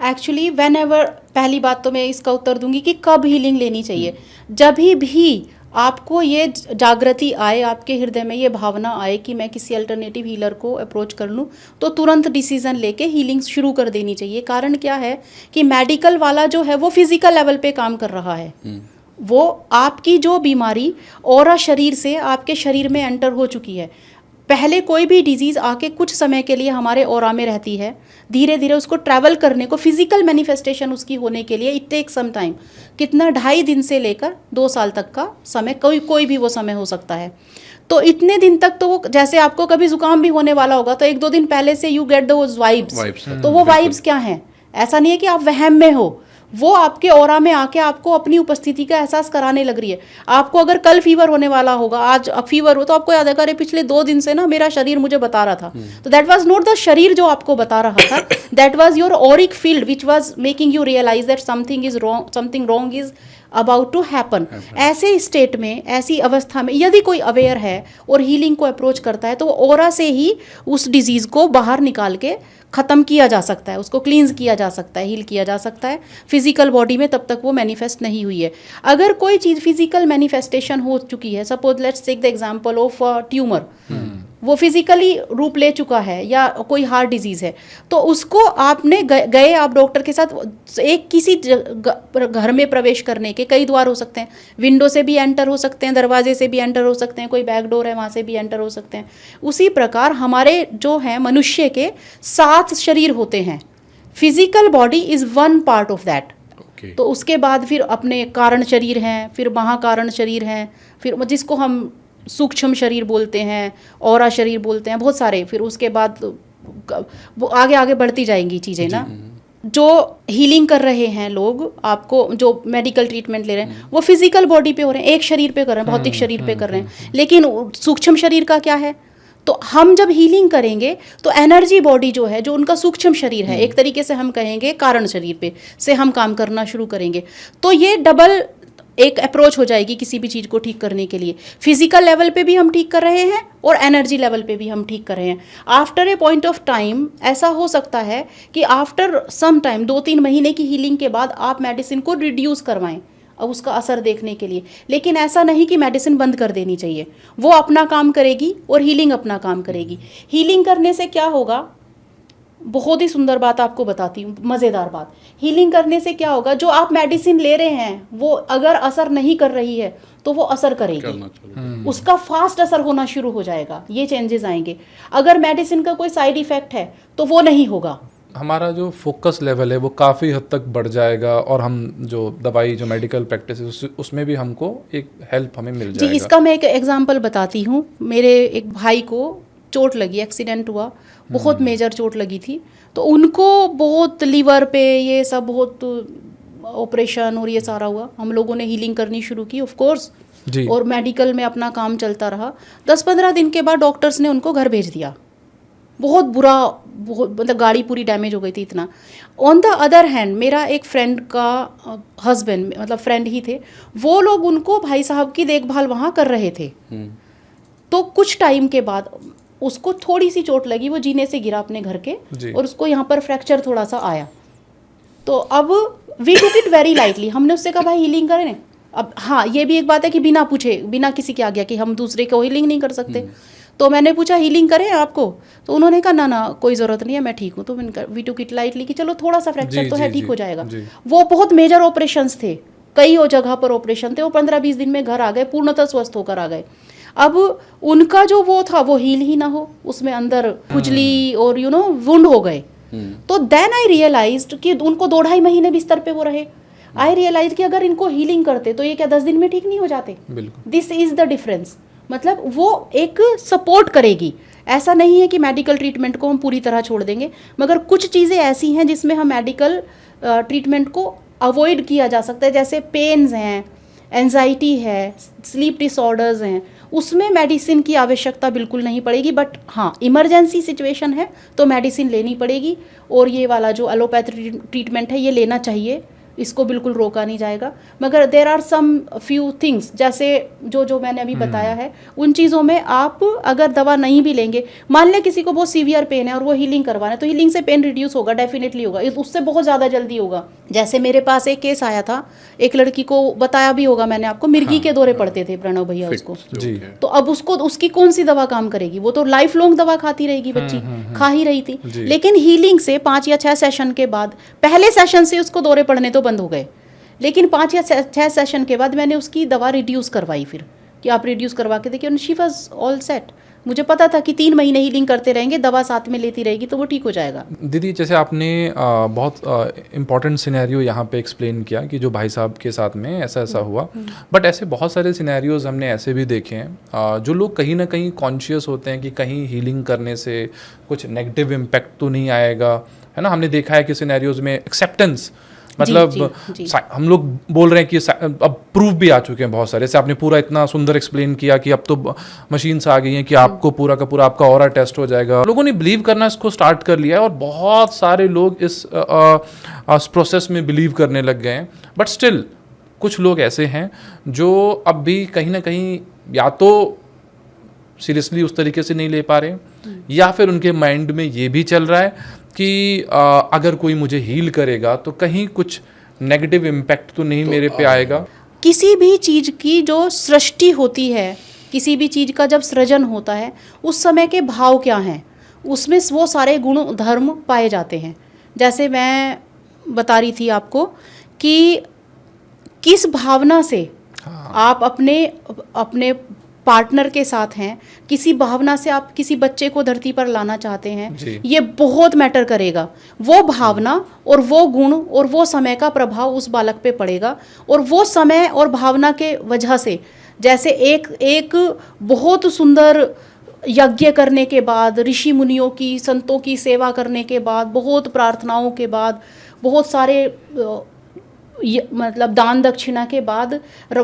एक्चुअली वेन एवर, पहली बात तो मैं इसका उत्तर दूंगी कि कब हीलिंग लेनी चाहिए। जब भी आपको ये जागृति आए, आपके हृदय में ये भावना आए कि मैं किसी अल्टरनेटिव हीलर को अप्रोच कर लूँ, तो तुरंत डिसीजन लेके हीलिंग शुरू कर देनी चाहिए। कारण क्या है कि मेडिकल वाला जो है वो फिजिकल लेवल पे काम कर रहा है। वो आपकी जो बीमारी ऑरा शरीर से आपके शरीर में एंटर हो चुकी है। पहले कोई भी डिजीज़ आके कुछ समय के लिए हमारे ऑरा में रहती है, धीरे धीरे उसको ट्रैवल करने को, फिजिकल मैनिफेस्टेशन उसकी होने के लिए इट टेक सम टाइम। कितना 2.5 दिन से लेकर 2 साल तक का समय, कोई भी वो समय हो सकता है। तो इतने दिन तक तो वो, जैसे आपको कभी जुकाम भी होने वाला होगा तो 1-2 दिन पहले से यू गेट दोज वाइब्स। तो वो वाइब्स क्या हैं? ऐसा नहीं है कि आप वहम में हो, वो आपके ऑरा में आके आपको अपनी उपस्थिति का एहसास कराने लग रही है। आपको अगर कल फीवर होने वाला होगा, आज फीवर हो, तो आपको याद है अरे पिछले 2 दिन से ना मेरा शरीर मुझे बता रहा था। तो दैट वाज नॉट द शरीर जो आपको बता रहा था, that was your auric field which was making you realise that something wrong is about to happen. ऐसे स्टेट में, ऐसी अवस्था में यदि कोई अवेयर है और हीलिंग को अप्रोच करता है तो वो ऑरा से ही उस डिजीज़ को बाहर निकाल के ख़त्म किया जा सकता है, उसको क्लींस किया जा सकता है, हील किया जा सकता है। फिजिकल बॉडी में तब तक वो मैनिफेस्ट नहीं हुई है। अगर कोई चीज़ फिजिकल मैनिफेस्टेशन हो चुकी है, suppose let's take the example of tumour, वो फिजिकली रूप ले चुका है, या कोई हार्ट डिजीज़ है, तो उसको आपने गए आप डॉक्टर के साथ, एक किसी घर में प्रवेश करने के कई द्वार हो सकते हैं। विंडो से भी एंटर हो सकते हैं, दरवाजे से भी एंटर हो सकते हैं, कोई बैक डोर है वहाँ से भी एंटर हो सकते हैं। उसी प्रकार हमारे जो हैं मनुष्य के 7 शरीर होते हैं। Physical body is one part of that. तो उसके बाद फिर अपने कारण शरीर हैं, फिर महाकारण शरीर हैं, फिर जिसको हम सूक्ष्म शरीर बोलते हैं, ऑरा शरीर बोलते हैं, बहुत सारे। फिर उसके बाद वो आगे आगे बढ़ती जाएंगी चीज़ें ना। जो हीलिंग कर रहे हैं लोग, आपको जो मेडिकल ट्रीटमेंट ले रहे हैं, वो फिजिकल बॉडी पे हो रहे हैं, एक शरीर पे कर रहे हैं, भौतिक शरीर पे कर रहे हैं। लेकिन सूक्ष्म शरीर का क्या है? तो हम जब हीलिंग करेंगे तो एनर्जी बॉडी जो है, जो उनका सूक्ष्म शरीर है, एक तरीके से हम कहेंगे कारण शरीर पे से हम काम करना शुरू करेंगे। तो ये डबल एक अप्रोच हो जाएगी किसी भी चीज़ को ठीक करने के लिए। फिजिकल लेवल पे भी हम ठीक कर रहे हैं और एनर्जी लेवल पे भी हम ठीक कर रहे हैं। After a point of time ऐसा हो सकता है कि आफ्टर सम टाइम 2-3 महीने की हीलिंग के बाद आप मेडिसिन को रिड्यूस करवाएं अब उसका असर देखने के लिए। लेकिन ऐसा नहीं कि मेडिसिन बंद कर देनी चाहिए, वो अपना काम करेगी और हीलिंग अपना काम करेगी। हीलिंग करने से क्या होगा, बहुत ही सुंदर बात आपको बताती हूँ, मज़ेदार बात। हीलिंग करने से क्या होगा, जो आप मेडिसिन ले रहे हैं वो अगर असर नहीं कर रही है तो वो असर करेगी, उसका फास्ट असर होना शुरू हो जाएगा, ये चेंजेस आएंगे। अगर मेडिसिन का कोई साइड इफेक्ट है तो वो नहीं होगा। हमारा जो फोकस लेवल है वो काफ़ी हद तक बढ़ जाएगा, और हम जो दवाई, जो मेडिकल प्रैक्टिस है उसमें भी हमको एक हेल्प हमें मिल जाएगा। जी, इसका मैं एक एग्जांपल बताती हूँ। मेरे एक भाई को चोट लगी, एक्सीडेंट हुआ, बहुत मेजर चोट लगी थी। तो उनको बहुत लीवर पे ये सब बहुत ऑपरेशन और ये सारा हुआ। हम लोगों ने हीलिंग करनी शुरू की ऑफ कोर्स, और मेडिकल में अपना काम चलता रहा। 10-15 दिन के बाद डॉक्टर्स ने उनको घर भेज दिया। बहुत बुरा, बहुत मतलब गाड़ी पूरी डैमेज हो गई थी इतना। ऑन द अदर हैंड मेरा एक फ्रेंड का हस्बैंड, मतलब फ्रेंड ही थे, वो लोग उनको भाई साहब की देखभाल वहाँ कर रहे थे। तो कुछ टाइम के बाद उसको थोड़ी सी चोट लगी, वो जीने से गिरा अपने घर के, और उसको यहाँ पर फ्रैक्चर थोड़ा सा आया। तो अब we took it very lightly. हमने उससे कहा भाई हीलिंग करें ना। अब हाँ, ये भी एक बात है कि बिना पूछे, बिना किसी के आज्ञा कि हम दूसरे को हीलिंग नहीं कर सकते। तो मैंने पूछा हीलिंग करें आपको, तो उन्होंने कहा ना ना कोई ज़रूरत नहीं है, मैं ठीक हूँ। तो मैंने वी टुक इट लाइटली कि चलो थोड़ा सा फ्रैक्चर तो है, ठीक हो जाएगा। वो बहुत मेजर ऑपरेशंस थे, कई जगह पर ऑपरेशन थे। वो 15-20 दिन में घर आ गए, पूर्णतः स्वस्थ होकर आ गए। अब उनका जो वो था वो हील ही ना हो, उसमें अंदर खुजली और वुंड हो गए। तो देन आई रियलाइज्ड कि उनको 2-2.5 महीने बिस्तर पे वो रहे। आई रियलाइज कि अगर इनको हीलिंग करते तो ये क्या 10 दिन में ठीक नहीं हो जाते? This is the difference. मतलब वो एक सपोर्ट करेगी, ऐसा नहीं है कि मेडिकल ट्रीटमेंट को हम पूरी तरह छोड़ देंगे, मगर कुछ चीज़ें ऐसी हैं जिसमें हम मेडिकल ट्रीटमेंट को अवॉइड किया जा सकता है, जैसे पेन्स हैं, एंजाइटी है, स्लीप डिसऑर्डर्स हैं, उसमें मेडिसिन की आवश्यकता बिल्कुल नहीं पड़ेगी। बट हाँ, इमरजेंसी सिचुएशन है तो मेडिसिन लेनी पड़ेगी, और ये वाला जो एलोपैथी ट्रीटमेंट है ये लेना चाहिए, इसको बिल्कुल रोका नहीं जाएगा। मगर there are some few things, जैसे जो मैंने अभी बताया है, उन चीज़ों में आप अगर दवा नहीं भी लेंगे, मान लें किसी को बहुत सीवियर पेन है और वो हीलिंग करवाना है, तो हीलिंग से पेन रिड्यूस होगा, डेफिनेटली होगा, उससे बहुत ज़्यादा जल्दी होगा। जैसे मेरे पास एक केस आया था, एक लड़की को बताया भी होगा मैंने आपको, मिर्गी के दौरे पड़ते थे प्रणव भैया उसको जी। तो अब उसकी कौन सी दवा काम करेगी, वो तो लाइफ लॉन्ग दवा खाती रहेगी बच्ची, खा ही रही थी। लेकिन हीलिंग से 5 या 6 सेशन के बाद, पहले सेशन से उसको दौरे पड़ने तो बंद हो गए, लेकिन 5 या 6 सेशन के बाद मैंने उसकी दवा रिड्यूस करवाई, फिर कि आप रिड्यूस करवा के देखिए, शी वाज ऑल सेट। मुझे पता था कि 3 महीने हीलिंग करते रहेंगे, दवा साथ में लेती रहेगी तो वो ठीक हो जाएगा। दीदी, जैसे आपने बहुत इम्पॉर्टेंट सिनेरियो यहाँ पे एक्सप्लेन किया कि जो भाई साहब के साथ में ऐसा हुआ, बट ऐसे बहुत सारे सिनेरियोज हमने ऐसे भी देखे हैं जो लोग कहीं ना कहीं कॉन्शियस होते हैं कि कहीं हीलिंग करने से कुछ नेगेटिव इम्पैक्ट तो नहीं आएगा, है ना। हमने देखा है कि सिनेरियोज में एक्सेप्टेंस, मतलब जी। हम लोग बोल रहे हैं कि अब प्रूफ भी आ चुके हैं बहुत सारे, जैसे आपने पूरा इतना सुंदर एक्सप्लेन किया कि अब तो मशीन्स आ गई हैं कि आपको पूरा का पूरा आपका ऑरा टेस्ट हो जाएगा। लोगों ने बिलीव करना इसको स्टार्ट कर लिया है और बहुत सारे लोग इस प्रोसेस में बिलीव करने लग गए हैं। बट स्टिल कुछ लोग ऐसे हैं जो अब भी कहीं ना कहीं या तो सीरियसली उस तरीके से नहीं ले पा रहे, या फिर उनके माइंड में ये भी चल रहा है कि अगर कोई मुझे हील करेगा तो कहीं कुछ नेगेटिव इम्पैक्ट तो नहीं मेरे पे आएगा। किसी भी चीज़ की जो सृष्टि होती है, किसी भी चीज़ का जब सृजन होता है, उस समय के भाव क्या हैं, उसमें वो सारे गुण धर्म पाए जाते हैं। जैसे मैं बता रही थी आपको कि किस भावना से आप अपने पार्टनर के साथ हैं, किसी भावना से आप किसी बच्चे को धरती पर लाना चाहते हैं, ये बहुत मैटर करेगा। वो भावना और वो गुण और वो समय का प्रभाव उस बालक पे पड़ेगा, और वो समय और भावना के वजह से, जैसे एक बहुत सुंदर यज्ञ करने के बाद, ऋषि मुनियों की, संतों की सेवा करने के बाद, बहुत प्रार्थनाओं के बाद, बहुत सारे मतलब दान दक्षिणा के बाद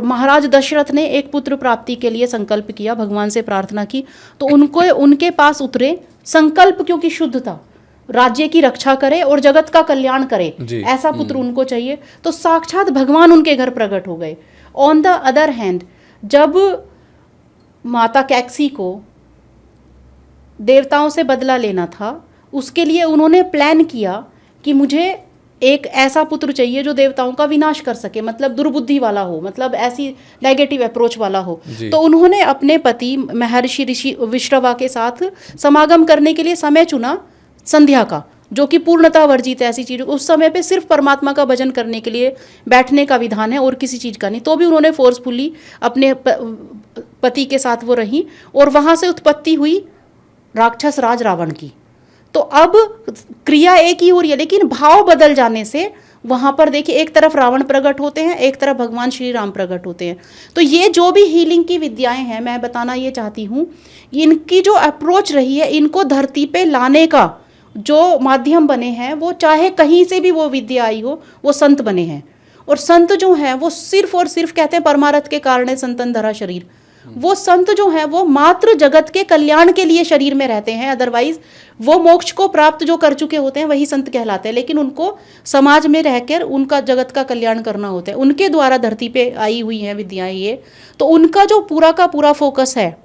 महाराज दशरथ ने एक पुत्र प्राप्ति के लिए संकल्प किया, भगवान से प्रार्थना की, तो उनके पास उतरे संकल्प, क्योंकि शुद्ध था, राज्य की रक्षा करे और जगत का कल्याण करे, ऐसा पुत्र उनको चाहिए। तो साक्षात भगवान उनके घर प्रकट हो गए। ऑन द अदर हैंड, जब माता कैक्सी को देवताओं से बदला लेना था, उसके लिए उन्होंने प्लान किया कि मुझे एक ऐसा पुत्र चाहिए जो देवताओं का विनाश कर सके, मतलब दुर्बुद्धि वाला हो, मतलब ऐसी नेगेटिव अप्रोच वाला हो। तो उन्होंने अपने पति महर्षि ऋषि विश्रवा के साथ समागम करने के लिए समय चुना संध्या का, जो कि पूर्णतः वर्जित है ऐसी चीज़। उस समय पे सिर्फ परमात्मा का भजन करने के लिए बैठने का विधान है और किसी चीज़ का नहीं। तो भी उन्होंने फोर्सफुली अपने पति के साथ वो रही, और वहाँ से उत्पत्ति हुई राक्षस राज रावण की। तो अब क्रिया एक ही हो रही है, लेकिन भाव बदल जाने से वहाँ पर देखिए, एक तरफ रावण प्रकट होते हैं, एक तरफ भगवान श्री राम प्रकट होते हैं। तो ये जो भी हीलिंग की विद्याएं हैं, मैं बताना ये चाहती हूँ, इनकी जो अप्रोच रही है, इनको धरती पे लाने का जो माध्यम बने हैं, वो चाहे कहीं से भी वो विद्या आई हो, वो संत बने हैं। और संत जो हैं वो सिर्फ और सिर्फ, कहते हैं परमारथ के कारण संतन धरा शरीर, वो संत जो हैं वो मात्र जगत के कल्याण के लिए शरीर में रहते हैं। अदरवाइज वो मोक्ष को प्राप्त जो कर चुके होते हैं वही संत कहलाते हैं, लेकिन उनको समाज में रहकर उनका जगत का कल्याण करना होता है। उनके द्वारा धरती पे आई हुई हैं विद्याएं ये, तो उनका जो पूरा का पूरा फोकस है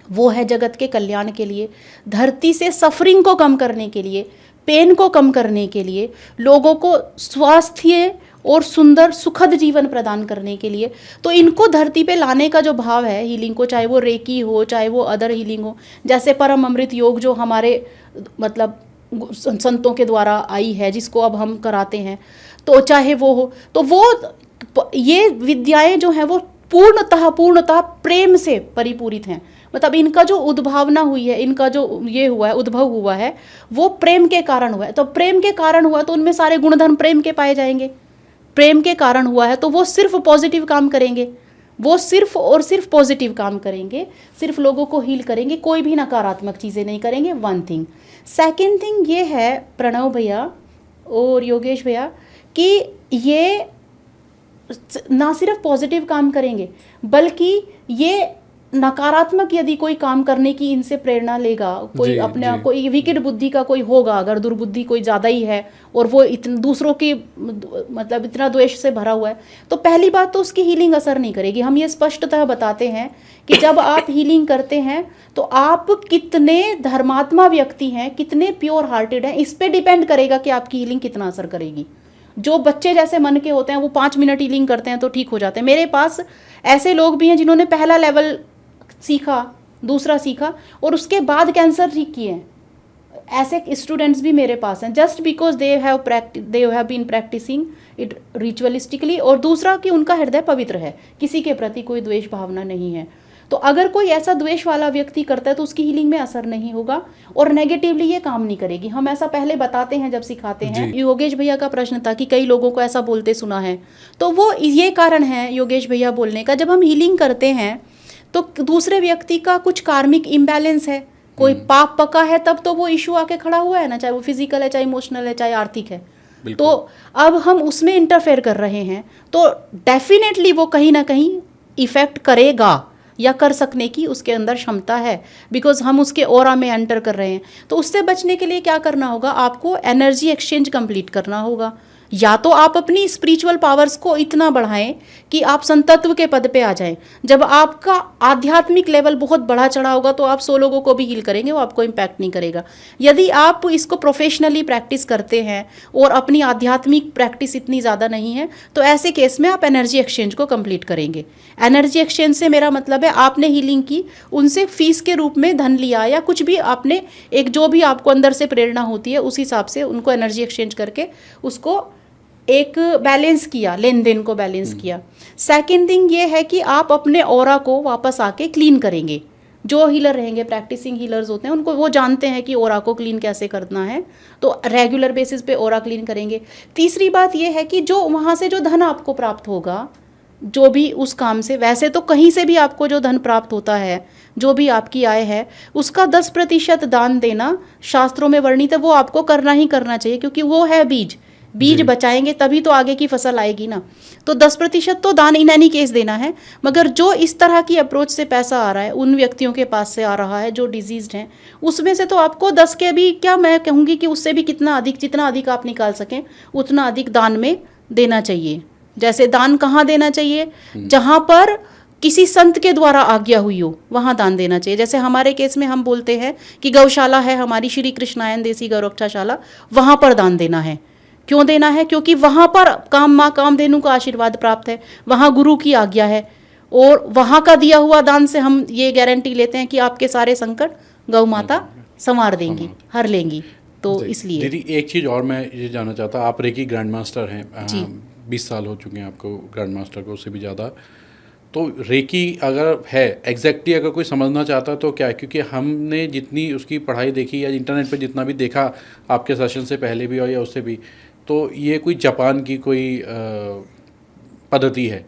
वो है जगत के कल्याण के लिए, धरती से सफरिंग को कम करने के लिए, पेन को कम करने के लिए, लोगों को स्वास्थ्य और सुंदर सुखद जीवन प्रदान करने के लिए। तो इनको धरती पे लाने का जो भाव है हीलिंग को, चाहे वो रेकी हो, चाहे वो अदर हीलिंग हो, जैसे परम अमृत योग जो हमारे मतलब संतों के द्वारा आई है, जिसको अब हम कराते हैं, तो चाहे वो हो, तो वो ये विद्याएं जो हैं वो पूर्णतः प्रेम से परिपूरित हैं। मतलब इनका जो उद्भावना हुई है, इनका जो ये हुआ है, उद्भव हुआ है, वो प्रेम के कारण हुआ है। तो प्रेम के कारण हुआ तो उनमें सारे गुणधर्म प्रेम के पाए जाएंगे। प्रेम के कारण हुआ है तो वो सिर्फ पॉजिटिव काम करेंगे, वो सिर्फ और सिर्फ पॉजिटिव काम करेंगे, सिर्फ लोगों को हील करेंगे, कोई भी नकारात्मक चीज़ें नहीं करेंगे। One thing. सेकंड थिंग ये है प्रणव भैया और योगेश भैया कि ये ना सिर्फ पॉजिटिव काम करेंगे बल्कि ये नकारात्मक यदि कोई काम करने की इनसे प्रेरणा लेगा, कोई अपने कोई विकेट बुद्धि का कोई होगा, अगर दुर्बुद्धि कोई ज़्यादा ही है और वो दूसरों की मतलब इतना द्वेष से भरा हुआ है, तो पहली बात तो उसकी हीलिंग असर नहीं करेगी। हम ये स्पष्टतः बताते हैं कि जब आप हीलिंग करते हैं तो आप कितने धर्मात्मा व्यक्ति हैं, कितने प्योर हार्टेड हैं, इस पर डिपेंड करेगा कि आपकी हीलिंग कितना असर करेगी। जो बच्चे जैसे मन के होते हैं वो 5 मिनट हीलिंग करते हैं तो ठीक हो जाते हैं। मेरे पास ऐसे लोग भी हैं जिन्होंने पहला लेवल सीखा, दूसरा सीखा और उसके बाद कैंसर ठीक किए हैं। ऐसे स्टूडेंट्स भी मेरे पास हैं, just because they have been practising it ritualistically. और दूसरा कि उनका हृदय पवित्र है, किसी के प्रति कोई द्वेष भावना नहीं है। तो अगर कोई ऐसा द्वेष वाला व्यक्ति करता है तो उसकी हीलिंग में असर नहीं होगा और नेगेटिवली ये काम नहीं करेगी। हम ऐसा पहले बताते हैं जब सिखाते हैं। योगेश भैया का प्रश्न था कि कई लोगों को ऐसा बोलते सुना है, तो वो ये कारण है योगेश भैया बोलने का, जब हम हीलिंग करते हैं तो दूसरे व्यक्ति का कुछ कार्मिक इम्बैलेंस है, कोई पाप पका है, तब तो वो इशू आके खड़ा हुआ है ना, चाहे वो फिजिकल है, चाहे इमोशनल है, चाहे आर्थिक है। तो अब हम उसमें इंटरफेयर कर रहे हैं तो डेफिनेटली वो कहीं ना कहीं इफेक्ट करेगा या कर सकने की उसके अंदर क्षमता है, बिकॉज हम उसके ऑरा में एंटर कर रहे हैं। तो उससे बचने के लिए क्या करना होगा, आपको एनर्जी एक्सचेंज कंप्लीट करना होगा। या तो आप अपनी स्पिरिचुअल पावर्स को इतना बढ़ाएं कि आप संतत्व के पद पे आ जाएं। जब आपका आध्यात्मिक लेवल बहुत बढ़ा चढ़ा होगा तो आप 100 लोगों को भी हील करेंगे, वो आपको इम्पैक्ट नहीं करेगा। यदि आप इसको प्रोफेशनली प्रैक्टिस करते हैं और अपनी आध्यात्मिक प्रैक्टिस इतनी ज़्यादा नहीं है तो ऐसे केस में आप एनर्जी एक्सचेंज को कंप्लीट करेंगे। एनर्जी एक्सचेंज से मेरा मतलब है आपने हीलिंग की, उनसे फीस के रूप में धन लिया या कुछ भी आपने एक जो भी आपको अंदर से प्रेरणा होती है उस हिसाब से उनको एनर्जी एक्सचेंज करके उसको एक बैलेंस किया, लेन देन को बैलेंस किया। सेकंड थिंग ये है कि आप अपने ऑरा को वापस आके क्लीन करेंगे। जो हीलर रहेंगे, प्रैक्टिसिंग हीलर्स होते हैं, उनको वो जानते हैं कि ऑरा को क्लीन कैसे करना है, तो रेगुलर बेसिस पे ऑरा क्लीन करेंगे। तीसरी बात ये है कि जो वहाँ से जो धन आपको प्राप्त होगा, जो भी उस काम से, वैसे तो कहीं से भी आपको जो धन प्राप्त होता है, जो भी आपकी आय है, उसका 10% दान देना शास्त्रों में वर्णित है। वो आपको करना ही करना चाहिए क्योंकि वो है बीज बचाएंगे तभी तो आगे की फसल आएगी ना। तो 10% तो दान इन एनी केस देना है। मगर जो इस तरह की अप्रोच से पैसा आ रहा है, उन व्यक्तियों के पास से आ रहा है जो डिजीज्ड हैं, उसमें से तो आपको 10 के भी क्या, मैं कहूँगी कि उससे भी कितना अधिक, जितना अधिक आप निकाल सकें उतना अधिक दान में देना चाहिए। जैसे दान कहाँ देना चाहिए, जहाँ पर किसी संत के द्वारा आज्ञा हुई हो वहाँ दान देना चाहिए। जैसे हमारे केस में हम बोलते हैं कि गौशाला है हमारी, श्री कृष्णायन देसी गौरक्षाशाला, वहाँ पर दान देना है। क्यों देना है? क्योंकि वहाँ पर माँ कामधेनु का आशीर्वाद प्राप्त है, वहाँ गुरु की आज्ञा है और वहाँ का दिया हुआ दान से हम ये गारंटी लेते हैं कि आपके सारे संकट गौ माता संवार देंगी, हर लेंगी। तो इसलिए दीदी एक चीज़ और मैं ये जानना चाहता, आप रेकी ग्रैंड मास्टर हैं, 20 साल हो चुके हैं आपको ग्रैंड मास्टर को, उससे भी ज़्यादा। तो रेकी अगर है एग्जैक्टली अगर कोई समझना चाहता है तो क्या है, क्योंकि हमने जितनी उसकी पढ़ाई देखी या इंटरनेट पे जितना भी देखा आपके सेशन से पहले भी और या उससे भी, तो ये कोई जापान की कोई पद्धति है।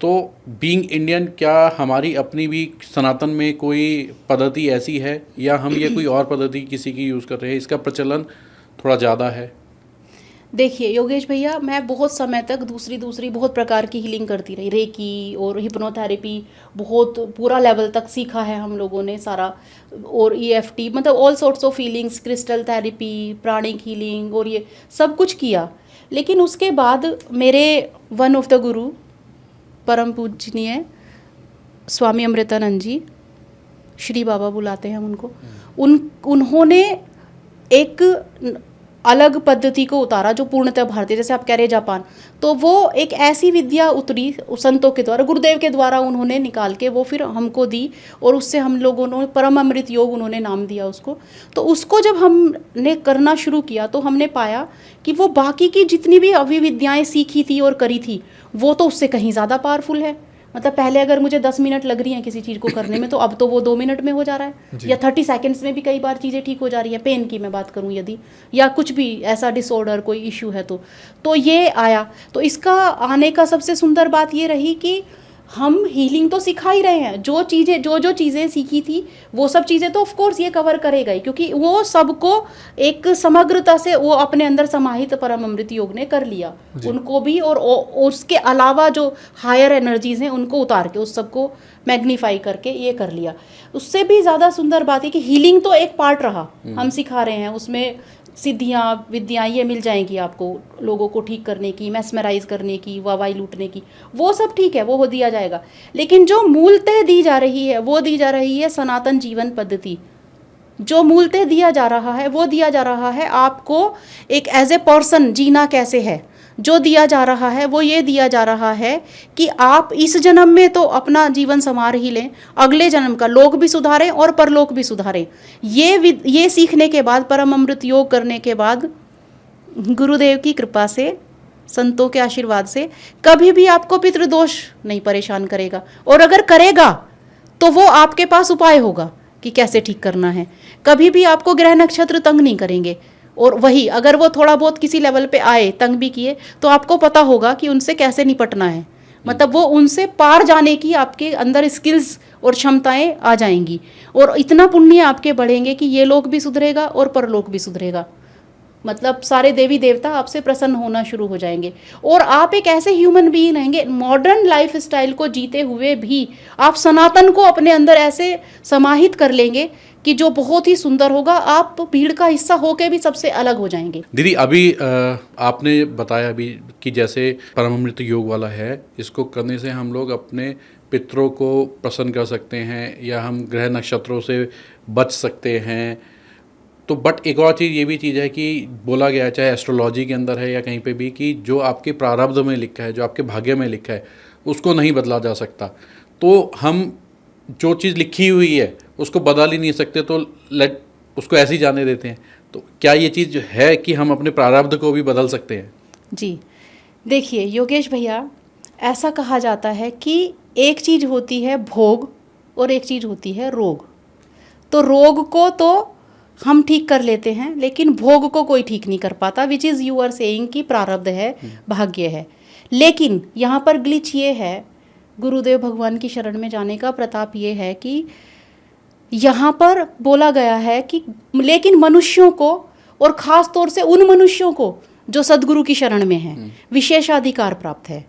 तो बीइंग इंडियन, क्या हमारी अपनी भी सनातन में कोई पद्धति ऐसी है या हम ये कोई और पद्धति किसी की यूज़ कर रहे हैं, इसका प्रचलन थोड़ा ज़्यादा है? देखिए योगेश भैया, मैं बहुत समय तक दूसरी बहुत प्रकार की हीलिंग करती रही, रेकी और हिप्नोथेरेपी बहुत पूरा लेवल तक सीखा है हम लोगों ने सारा, और EFT, मतलब all sorts of healings, crystal therapy, pranic healing और ये सब कुछ किया। लेकिन उसके बाद मेरे वन ऑफ द गुरु परम पूजनीय स्वामी अमृतानंद जी, श्री बाबा बुलाते हैं हम उनको, उन्होंने एक अलग पद्धति को उतारा जो पूर्णतः भारतीय, जैसे आप कह रहे जापान, तो वो एक ऐसी विद्या उतरी संतों के द्वारा, गुरुदेव के द्वारा उन्होंने निकाल के वो फिर हमको दी और उससे हम लोगों ने परम अमृत योग उन्होंने नाम दिया उसको। तो उसको जब हमने करना शुरू किया तो हमने पाया कि वो बाकी की जितनी भी अविविद्याएँ सीखी थी और करी थी वो तो उससे कहीं ज़्यादा पावरफुल है। मतलब पहले अगर मुझे 10 मिनट लग रही हैं किसी चीज़ को करने में, तो अब तो वो 2 मिनट में हो जा रहा है या 30 सेकंड्स में भी कई बार चीज़ें ठीक हो जा रही हैं। पेन की मैं बात करूं यदि, या कुछ भी ऐसा डिसऑर्डर कोई इशू है तो ये आया। तो इसका आने का सबसे सुंदर बात ये रही कि हम हीलिंग तो सिखा ही रहे हैं, जो चीज़ें सीखी थी वो सब चीज़ें तो ऑफ कोर्स ये कवर करेगा ही, क्योंकि वो सबको एक समग्रता से वो अपने अंदर समाहित परम अमृत योग ने कर लिया उनको भी, और उसके अलावा जो हायर एनर्जीज हैं उनको उतार के उस सबको मैग्नीफाई करके ये कर लिया। उससे भी ज़्यादा सुंदर बात है कि हीलिंग तो एक पार्ट रहा, हम सिखा रहे हैं, उसमें सिद्धियाँ विद्याएँ ये मिल जाएंगी आपको, लोगों को ठीक करने की, मैस्मराइज करने की, वाहवाही लूटने की, वो सब ठीक है, वो हो दिया जाएगा। लेकिन जो मूलतः दी जा रही है वो दी जा रही है सनातन जीवन पद्धति। जो मूलतः दिया जा रहा है वो दिया जा रहा है आपको एक एज ए पर्सन जीना कैसे है। जो दिया जा रहा है वो ये दिया जा रहा है कि आप इस जन्म में तो अपना जीवन संवार ही लें, अगले जन्म का लोक भी सुधारें और परलोक भी सुधारें। ये सीखने के बाद, परम अमृत योग करने के बाद, गुरुदेव की कृपा से, संतों के आशीर्वाद से कभी भी आपको पितृदोष नहीं परेशान करेगा, और अगर करेगा तो वो आपके पास उपाय होगा कि कैसे ठीक करना है। कभी भी आपको ग्रह नक्षत्र तंग नहीं करेंगे, और वही अगर वो थोड़ा बहुत किसी लेवल पे आए, तंग भी किए, तो आपको पता होगा कि उनसे कैसे निपटना है। मतलब वो उनसे पार जाने की आपके अंदर स्किल्स और क्षमताएं आ जाएंगी, और इतना पुण्य आपके बढ़ेंगे कि ये लोक भी सुधरेगा और परलोक भी सुधरेगा। मतलब सारे देवी देवता आपसे प्रसन्न होना शुरू हो जाएंगे, और आप एक ऐसे ह्यूमन बीइंग रहेंगे, मॉडर्न लाइफ स्टाइल को जीते हुए भी आप सनातन को अपने अंदर ऐसे समाहित कर लेंगे कि जो बहुत ही सुंदर होगा। आप भीड़ का हिस्सा होके भी सबसे अलग हो जाएंगे। दीदी, अभी आपने बताया अभी कि जैसे परम अमृत योग वाला है, इसको करने से हम लोग अपने पितरों को प्रसन्न कर सकते हैं, या हम ग्रह नक्षत्रों से बच सकते हैं। तो बट एक और चीज़ ये भी चीज़ है कि बोला गया, चाहे एस्ट्रोलॉजी के अंदर है या कहीं पे भी, कि जो आपके प्रारब्ध में लिखा है, जो आपके भाग्य में लिखा है, उसको नहीं बदला जा सकता। तो हम जो चीज़ लिखी हुई है उसको बदल ही नहीं सकते, तो लेट उसको ऐसे ही जाने देते हैं। तो क्या ये चीज़ है कि हम अपने प्रारब्ध को भी बदल सकते हैं? जी देखिए योगेश भैया, ऐसा कहा जाता है कि एक चीज़ होती है भोग और एक चीज़ होती है रोग। तो रोग को तो हम ठीक कर लेते हैं, लेकिन भोग को कोई ठीक नहीं कर पाता, which is you are saying कि प्रारब्ध है, भाग्य है। लेकिन यहाँ पर ग्लिच ये है, गुरुदेव भगवान की शरण में जाने का प्रताप ये है कि यहाँ पर बोला गया है कि लेकिन मनुष्यों को, और ख़ास तौर से उन मनुष्यों को जो सदगुरु की शरण में हैं, विशेषाधिकार प्राप्त है।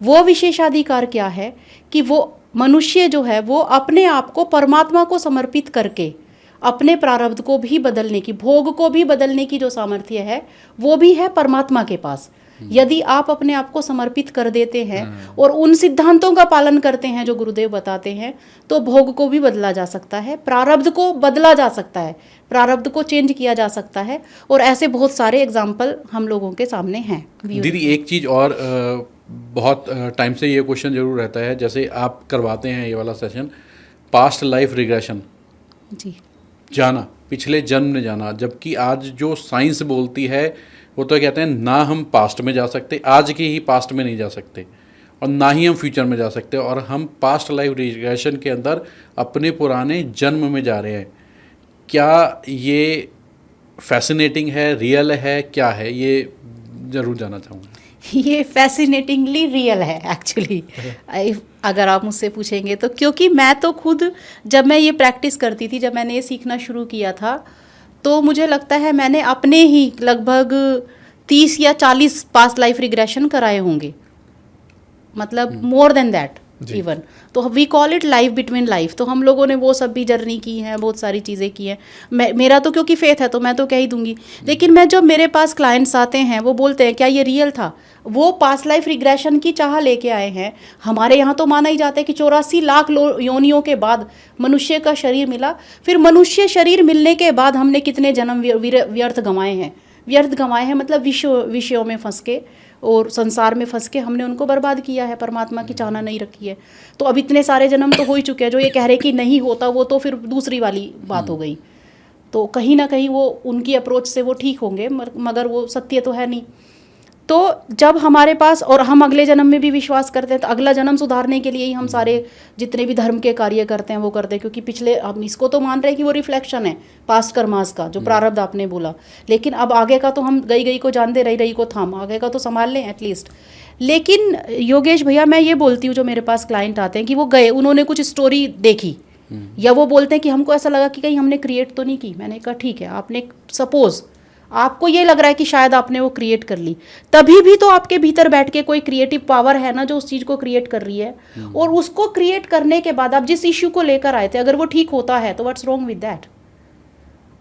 वो विशेषाधिकार क्या है कि वो मनुष्य जो है वो अपने आप को परमात्मा को समर्पित करके अपने प्रारब्ध को भी बदलने की, भोग को भी बदलने की जो सामर्थ्य है वो भी है परमात्मा के पास। यदि आप अपने आप को समर्पित कर देते हैं और उन सिद्धांतों का पालन करते हैं जो गुरुदेव बताते हैं, तो भोग को भी बदला जा सकता है, प्रारब्ध को बदला जा सकता है, प्रारब्ध को चेंज किया जा सकता है। और ऐसे बहुत सारे एग्जाम्पल हम लोगों के सामने हैं। दीदी, एक चीज़ और बहुत टाइम से ये क्वेश्चन जरूर रहता है, जैसे आप करवाते हैं ये वाला सेशन, पास्ट लाइफ रिग्रेशन जी, जाना, पिछले जन्म में जाना, जबकि आज जो साइंस बोलती है वो तो कहते हैं ना हम पास्ट में जा सकते, आज के ही पास्ट में नहीं जा सकते, और ना ही हम फ्यूचर में जा सकते, और हम पास्ट लाइफ रिग्रेशन के अंदर अपने पुराने जन्म में जा रहे हैं। क्या ये फैसिनेटिंग है, रियल है, क्या है, ये ज़रूर जानना चाहूँगा। ये फैसिनेटिंगली रियल है एक्चुअली, अगर आप मुझसे पूछेंगे तो। क्योंकि मैं तो खुद जब मैं ये प्रैक्टिस करती थी, जब मैंने ये सीखना शुरू किया था, तो मुझे लगता है मैंने अपने ही लगभग 30 या 40 पास्ट लाइफ रिग्रेशन कराए होंगे, मतलब मोर देन दैट इवन। तो we call it life between life. तो हम लोगों ने वो सब भी जर्नी की है, बहुत सारी चीज़ें की हैं। मेरा तो क्योंकि फेथ है तो मैं तो कह ही दूंगी। लेकिन मैं जब मेरे पास क्लाइंट्स आते हैं, वो बोलते हैं क्या ये रियल था, वो पास्ट लाइफ रिग्रेशन की चाह लेके आए हैं। हमारे यहाँ तो माना ही जाता है कि 84 लाख योनियों के बाद मनुष्य का शरीर मिला। फिर मनुष्य शरीर मिलने के बाद हमने कितने जन्म व्यर्थ गंवाए हैं, मतलब विषयों में फंस के और संसार में फंस के हमने उनको बर्बाद किया है, परमात्मा की चाहना नहीं रखी है। तो अब इतने सारे जन्म तो हो ही चुके हैं। जो ये कह रहे कि नहीं होता, वो तो फिर दूसरी वाली बात हो गई। तो कहीं ना कहीं वो उनकी अप्रोच से वो ठीक होंगे, मगर वो सत्य तो है नहीं। तो जब हमारे पास, और हम अगले जन्म में भी विश्वास करते हैं, तो अगला जन्म सुधारने के लिए ही हम सारे जितने भी धर्म के कार्य करते हैं वो करते हैं। क्योंकि पिछले, हम इसको तो मान रहे हैं कि वो रिफ्लेक्शन है पास्ट कर्मास का, जो प्रारब्ध आपने बोला। लेकिन अब आगे का तो हम गई को जान दे, रही को थाम, आगे का तो संभाल लें एटलीस्ट। लेकिन योगेश भैया मैं ये बोलती हूँ, जो मेरे पास क्लाइंट आते हैं कि वो गए, उन्होंने कुछ स्टोरी देखी, या वो बोलते हैं कि हमको ऐसा लगा कि कहीं हमने क्रिएट तो नहीं की। मैंने कहा ठीक है, आपने सपोज आपको ये लग रहा है कि शायद आपने वो क्रिएट कर ली, तभी भी तो आपके भीतर बैठ के कोई क्रिएटिव पावर है ना जो उस चीज़ को क्रिएट कर रही है। और उसको क्रिएट करने के बाद आप जिस इश्यू को लेकर आए थे, अगर वो ठीक होता है तो व्हाट्स रॉन्ग विद दैट।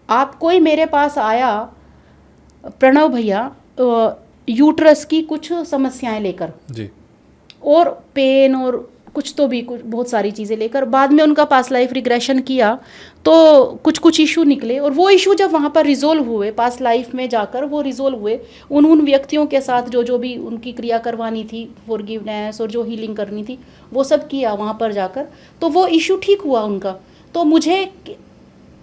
आप कोई मेरे पास आया प्रणव भैया यूट्रस की कुछ समस्याएं लेकर जी, और पेन और कुछ तो भी कुछ बहुत सारी चीज़ें लेकर, बाद में उनका पास्ट लाइफ रिग्रेशन किया तो कुछ इशू निकले, और वो इशू जब वहाँ पर रिजोल्व हुए, पास्ट लाइफ में जाकर वो रिजोल्व हुए उन व्यक्तियों के साथ जो भी उनकी क्रिया करवानी थी, फॉरगिवनेस और जो हीलिंग करनी थी वो सब किया वहाँ पर जाकर, तो वो इशू ठीक हुआ उनका। तो मुझे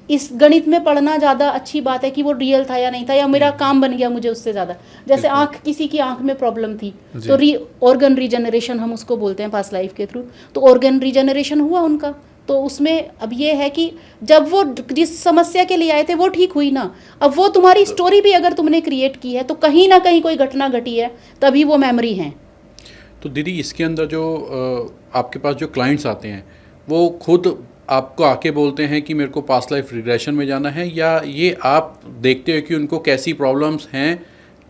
इस गणित में पढ़ना ज़्यादा अच्छी बात है कि वो रियल था या नहीं था, या मेरा काम बन गया मुझे उससे ज़्यादा। जैसे आँख, किसी की आँख में प्रॉब्लम थी तो ऑर्गन रीजनरेशन हम उसको बोलते हैं पास्ट लाइफ के थ्रू, तो ऑर्गन रीजनरेशन हुआ उनका। तो उसमें अब ये है कि जब वो जिस समस्या के लिए आए थे वो ठीक हुई ना, अब वो तुम्हारी स्टोरी भी अगर तुमने क्रिएट की है तो कहीं ना कहीं कोई घटना घटी है, तभी वो मेमोरी है। तो दीदी इसके अंदर जो आपके पास जो क्लाइंट्स आते हैं वो खुद आपको आके बोलते हैं कि मेरे को पास्ट लाइफ रिग्रेशन में जाना है, या ये आप देखते हो कि उनको कैसी प्रॉब्लम्स हैं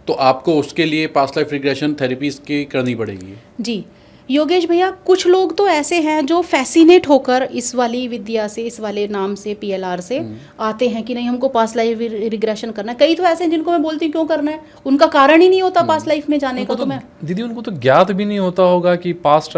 तो आपको उसके लिए पास्ट लाइफ रिग्रेशन थेरेपीज की करनी पड़ेगी? जी योगेश भैया, कुछ लोग तो ऐसे हैं जो फैसिनेट होकर इस वाली विद्या से, इस वाले नाम से, PLR से आते हैं कि नहीं हमको पास्ट लाइफ रिग्रेशन करना है। कई तो ऐसे हैं जिनको मैं बोलती हूँ क्यों करना है, उनका कारण ही नहीं होता पास्ट लाइफ में जाने का। तो मैं दीदी उनको तो ज्ञात भी नहीं होता होगा कि पास्ट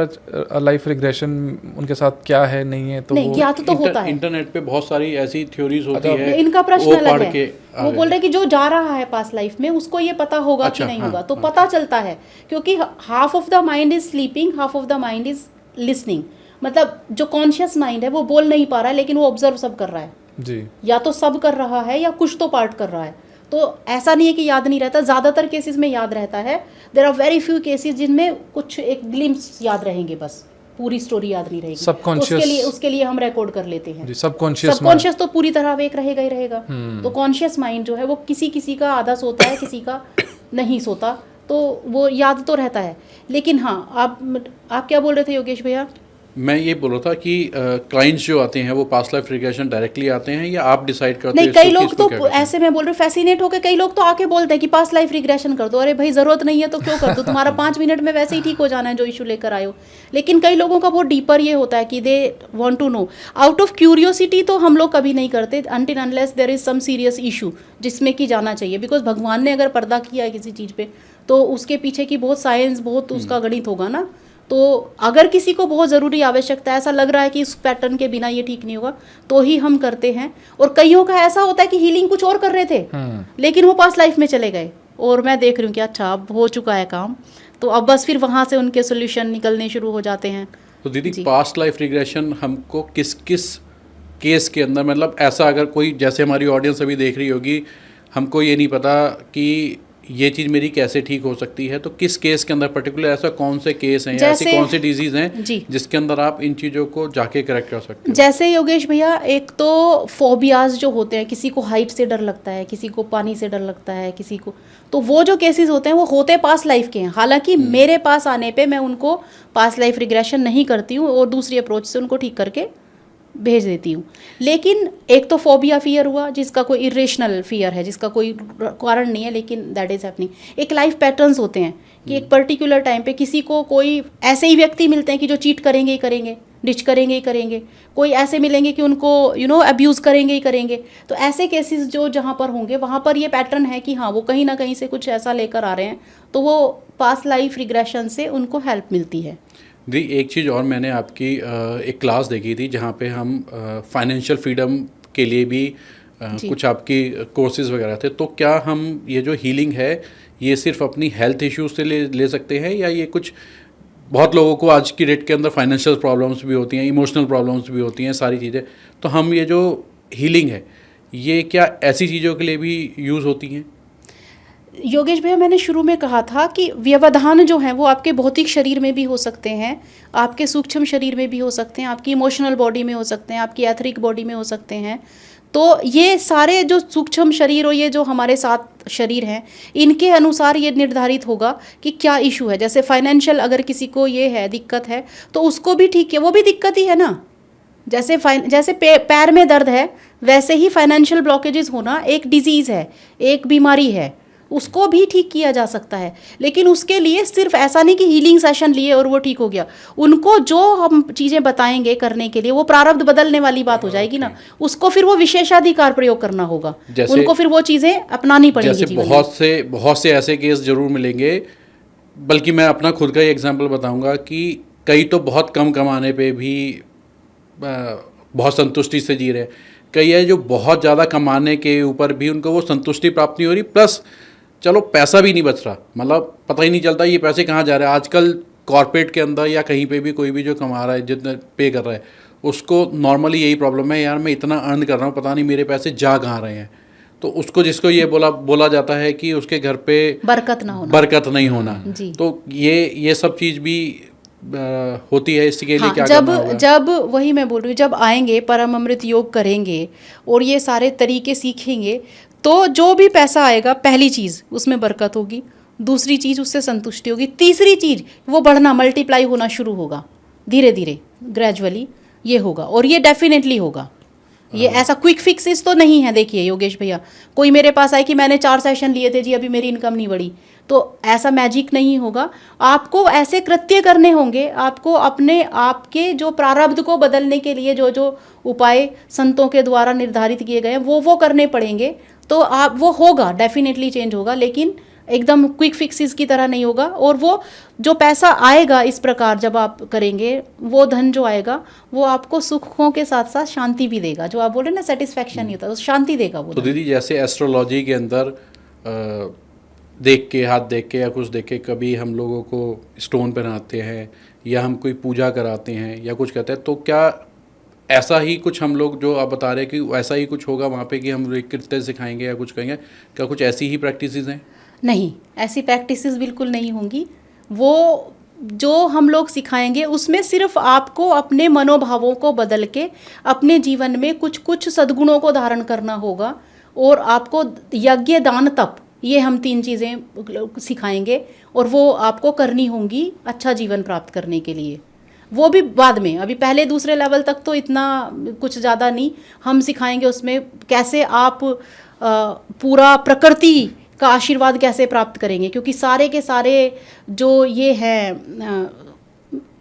लाइफ रिग्रेशन उनके साथ क्या है, नहीं है, तो नहीं ज्ञात तो होता है। इंटरनेट पे बहुत सारी ऐसी थ्योरीज होती है, इनका प्रश्न अलग है। वो बोल रहे कि जो जा रहा है पास्ट लाइफ में उसको ये पता होगा कि नहीं होगा, तो पता चलता है क्योंकि half of the mind is sleeping, half of the mind is listening. मतलब जो कॉन्शियस माइंड है वो बोल नहीं पा रहा है, लेकिन वो ऑब्जर्व सब कर रहा है जी, या तो सब कर रहा है या कुछ तो पार्ट कर रहा है। तो ऐसा नहीं है कि याद नहीं रहता, ज़्यादातर केसेस में याद रहता है। There are very few cases जिनमें कुछ एक ग्लिम्स याद रहेंगे, बस पूरी स्टोरी याद नहीं रहेगी। सबकॉन्शियस, उसके लिए हम रिकॉर्ड कर लेते हैं। सबकॉन्शियस तो पूरी तरह वेक रहेगा ही रहेगा। तो कॉन्शियस माइंड जो है वो किसी का आधा सोता है, किसी का नहीं सोता, तो वो याद तो रहता है। लेकिन हाँ, आप क्या बोल रहे थे योगेश भैया? मैं ये बोल रहा था कि क्लाइंट्स जो आते हैं वो पास्ट लाइफ रिग्रेशन डायरेक्टली आते हैं या आप डिसाइड करते हैं? नहीं, कई लोग तो ऐसे, मैं बोल रही हूँ फैसिनेट होकर कई लोग तो आके बोलते हैं कि पास्ट लाइफ रिग्रेशन कर दो। अरे भाई जरूरत नहीं है तो क्यों कर दो, तुम्हारा 5 मिनट में वैसे ही ठीक हो जाना है जो इशू लेकर आए हो। लेकिन कई लोगों का बहुत डीपर ये होता है कि they want to know out of curiosity. तो हम लोग कभी नहीं करते until unless there is some serious issue जिसमें कि जाना चाहिए। बिकॉज भगवान ने अगर पर्दा किया है किसी चीज़ पे तो उसके पीछे की बहुत साइंस, बहुत उसका गणित होगा ना। तो अगर किसी को बहुत ज़रूरी आवश्यकता है, ऐसा लग रहा है कि इस पैटर्न के बिना ये ठीक नहीं होगा, तो ही हम करते हैं। और कईयों का ऐसा होता है कि हीलिंग कुछ और कर रहे थे लेकिन वो पास्ट लाइफ में चले गए, और मैं देख रही हूँ कि अच्छा अब हो चुका है काम, तो अब बस फिर वहाँ से उनके सोल्यूशन निकलने शुरू हो जाते हैं। तो दीदी पास्ट लाइफ रिग्रेशन हमको किस किस केस के अंदर, मतलब ऐसा अगर कोई, जैसे हमारी ऑडियंस अभी देख रही होगी, हमको ये नहीं पता कि ये चीज़ मेरी कैसे ठीक हो सकती है, तो किस केस के अंदर पर्टिकुलर ऐसा कौन से केस हैं या ऐसी कौन सी डिजीज़ हैं जिसके अंदर आप इन चीज़ों को जाके करेक्ट कर सकते हैं? जैसे योगेश भैया, एक तो फोबियाज जो होते हैं, किसी को हाइट से डर लगता है, किसी को पानी से डर लगता है, किसी को, तो वो जो केसेस होते हैं वो होते पास्ट लाइफ के हैं। हालांकि मेरे पास आने पे मैं उनको पास्ट लाइफ रिग्रेशन नहीं करती हूँ और दूसरी अप्रोच से उनको ठीक करके भेज देती हूँ। लेकिन एक तो फोबिया फियर हुआ जिसका कोई इरेशनल फियर है, जिसका कोई कारण नहीं है लेकिन दैट इज़ हैपनिंग। एक लाइफ पैटर्न्स होते हैं कि एक पर्टिकुलर टाइम पे किसी को कोई ऐसे ही व्यक्ति मिलते हैं कि जो चीट करेंगे ही करेंगे, डिच करेंगे ही करेंगे, कोई ऐसे मिलेंगे कि उनको अब्यूज़ करेंगे ही करेंगे। तो ऐसे केसेस जो जहाँ पर होंगे वहाँ पर ये पैटर्न है कि हाँ वो कहीं ना कहीं से कुछ ऐसा लेकर आ रहे हैं, तो वो पास्ट लाइफ रिग्रेशन से उनको हेल्प मिलती है। दी एक चीज़ और, मैंने आपकी एक क्लास देखी थी जहाँ पे हम फाइनेंशियल फ्रीडम के लिए भी कुछ आपकी कोर्सेज वगैरह थे, तो क्या हम ये जो हीलिंग है ये सिर्फ अपनी हेल्थ इश्यूज से ले सकते हैं, या ये कुछ, बहुत लोगों को आज की डेट के अंदर फाइनेंशियल प्रॉब्लम्स भी होती हैं, इमोशनल प्रॉब्लम्स भी होती हैं, सारी चीज़ें, तो हम ये जो हीलिंग है ये क्या ऐसी चीज़ों के लिए भी यूज़ होती हैं? योगेश भैया, मैंने शुरू में कहा था कि व्यवधान जो हैं वो आपके भौतिक शरीर में भी हो सकते हैं, आपके सूक्ष्म शरीर में भी हो सकते हैं, आपकी इमोशनल बॉडी में हो सकते हैं, आपकी एथरिक बॉडी में हो सकते हैं। तो ये सारे जो सूक्ष्म शरीर और ये जो हमारे 7 शरीर हैं, इनके अनुसार ये निर्धारित होगा कि क्या इशू है। जैसे फाइनेंशियल अगर किसी को ये है, दिक्कत है, तो उसको भी ठीक है, वो भी दिक्कत ही है ना। जैसे पैर में दर्द है, वैसे ही फाइनेंशियल ब्लॉकेजेस होना एक डिजीज़ है, एक बीमारी है, उसको भी ठीक किया जा सकता है। लेकिन उसके लिए सिर्फ ऐसा नहीं कि हीलिंग सेशन लिए और वो ठीक हो गया। उनको जो हम चीज़ें बताएंगे करने के लिए, वो प्रारब्ध बदलने वाली बात हो जाएगी ना, उसको फिर वो विशेषाधिकार प्रयोग करना होगा, उनको फिर वो चीज़ें अपनानी पड़ेगी। जैसे बहुत से ऐसे केस जरूर मिलेंगे, बल्कि मैं अपना खुद का ही एग्जाम्पल बताऊंगा कि कई तो बहुत कम कमाने पे भी बहुत संतुष्टि से जी रहे, कई है जो बहुत ज़्यादा कमाने के ऊपर भी उनको वो संतुष्टि प्राप्त नहीं हो रही, प्लस चलो पैसा भी नहीं बच रहा, मतलब पता ही नहीं चलता ये पैसे कहाँ जा रहे हैं। आजकल कॉर्पोरेट के अंदर या कहीं पे भी कोई भी जो कमा रहा है, जितना पे कर रहा है, उसको नॉर्मली यही प्रॉब्लम है, यार मैं इतना अर्न कर रहा हूँ, पता नहीं मेरे पैसे जा कहाँ रहे हैं। तो उसको जिसको ये बोला जाता है कि उसके घर पे बरकत नहीं होना। तो ये सब चीज़ भी होती है। इसके लिए क्या करना होगा? जब वही मैं बोल रही हूँ, जब आएंगे परम अमृत योग करेंगे और ये सारे तरीके सीखेंगे, तो जो भी पैसा आएगा, पहली चीज़ उसमें बरकत होगी, दूसरी चीज़ उससे संतुष्टि होगी, तीसरी चीज़ वो बढ़ना, मल्टीप्लाई होना शुरू होगा, धीरे धीरे ग्रेजुअली ये होगा, और ये डेफिनेटली होगा। ये ऐसा क्विक फिक्सेस तो नहीं है। देखिए योगेश भैया, कोई मेरे पास आए कि मैंने 4 सेशन लिए थे जी, अभी मेरी इनकम नहीं बढ़ी, तो ऐसा मैजिक नहीं होगा। आपको ऐसे कृत्य करने होंगे, आपको अपने आपके जो प्रारब्ध को बदलने के लिए जो जो उपाय संतों के द्वारा निर्धारित किए गए हैं वो करने पड़ेंगे, तो आप वो होगा, डेफिनेटली चेंज होगा, लेकिन एकदम क्विक फिक्सेस की तरह नहीं होगा। और वो जो पैसा आएगा इस प्रकार जब आप करेंगे, वो धन जो आएगा वो आपको सुखों के साथ साथ शांति भी देगा। जो आप बोल रहे हैं ना, सेटिस्फैक्शन नहीं होता, तो शांति देगा वो। तो दीदी, जैसे एस्ट्रोलॉजी के अंदर देख के, हाथ देख के या कुछ देख के, कभी हम लोगों को स्टोन पहनाते हैं या हम कोई पूजा कराते हैं या कुछ कहते हैं, तो क्या ऐसा ही कुछ हम लोग जो आप बता रहे हैं कि वैसा ही कुछ होगा वहाँ पे कि हम कृत्य सिखाएंगे या कुछ कहेंगे, क्या कुछ ऐसी ही प्रैक्टिसेस हैं? नहीं, ऐसी प्रैक्टिसेस बिल्कुल नहीं होंगी। वो जो हम लोग सिखाएंगे उसमें सिर्फ आपको अपने मनोभावों को बदल के अपने जीवन में कुछ कुछ सद्गुणों को धारण करना होगा, और आपको यज्ञ दान तप, ये हम 3 चीज़ें सिखाएंगे, और वो आपको करनी होंगी अच्छा जीवन प्राप्त करने के लिए। वो भी बाद में, अभी पहले दूसरे लेवल तक तो इतना कुछ ज़्यादा नहीं हम सिखाएंगे। उसमें कैसे आप पूरा प्रकृति का आशीर्वाद कैसे प्राप्त करेंगे, क्योंकि सारे के सारे जो ये हैं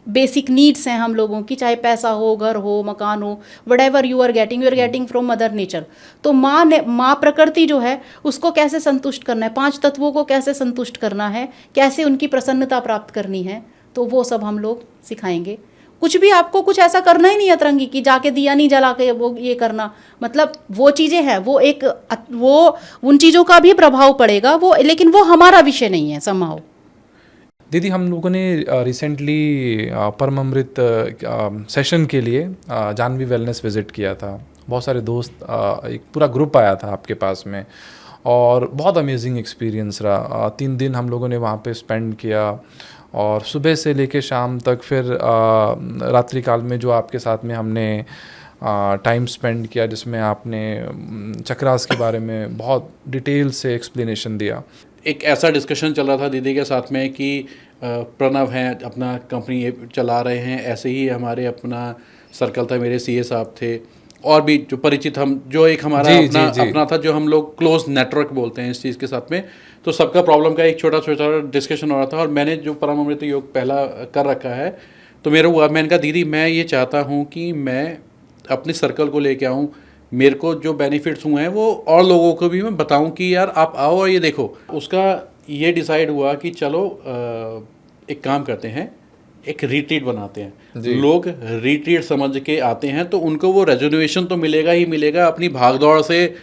बेसिक नीड्स हैं हम लोगों की, चाहे पैसा हो, घर हो, मकान हो, whatever you are getting from mother nature. तो माँ प्रकृति जो है उसको कैसे संतुष्ट करना है, 5 तत्वों को कैसे संतुष्ट करना है, कैसे उनकी प्रसन्नता प्राप्त करनी है, तो वो सब हम लोग सिखाएंगे। कुछ भी आपको कुछ ऐसा करना ही नहीं है अतरंगी कि जाके दिया नहीं जला के वो ये करना, मतलब वो चीज़ें हैं, वो उन चीज़ों का भी प्रभाव पड़ेगा वो, लेकिन वो हमारा विषय नहीं है समहाउ। दीदी, हम लोगों ने रिसेंटली परम अमृत सेशन के लिए जानवी वेलनेस विज़िट किया था। बहुत सारे दोस्त, एक पूरा ग्रुप आया था आपके पास में, और बहुत अमेजिंग एक्सपीरियंस रहा। 3 दिन हम लोगों ने वहाँ पे स्पेंड किया, और सुबह से लेके शाम तक, फिर रात्रि काल में जो आपके साथ में हमने टाइम स्पेंड किया, जिसमें आपने चक्रास के बारे में बहुत डिटेल से एक्सप्लेनेशन दिया। एक ऐसा डिस्कशन चल रहा था दीदी के साथ में कि प्रणव हैं, अपना कंपनी चला रहे हैं, ऐसे ही हमारे अपना सर्कल था, मेरे सीए साहब थे, और भी जो परिचित हम, जो एक हमारा अपना था, जो हम लोग क्लोज नेटवर्क बोलते हैं इस चीज़ के साथ में। तो सबका प्रॉब्लम का एक छोटा डिस्कशन हो रहा था, और मैंने जो परम अमृत योग पहला कर रखा है, तो मैंने कहा दीदी, मैं ये चाहता हूँ कि मैं अपने सर्कल को लेके आऊँ, मेरे को जो बेनिफिट्स हुए हैं वो और लोगों को भी मैं बताऊं कि यार आप आओ और ये देखो। उसका ये डिसाइड हुआ कि चलो एक काम करते हैं, एक रिट्रीट बनाते हैं। लोग रिट्रीट समझ के आते हैं तो उनको वो रेजोल्यूशन तो मिलेगा ही मिलेगा, अपनी भागदौड़ से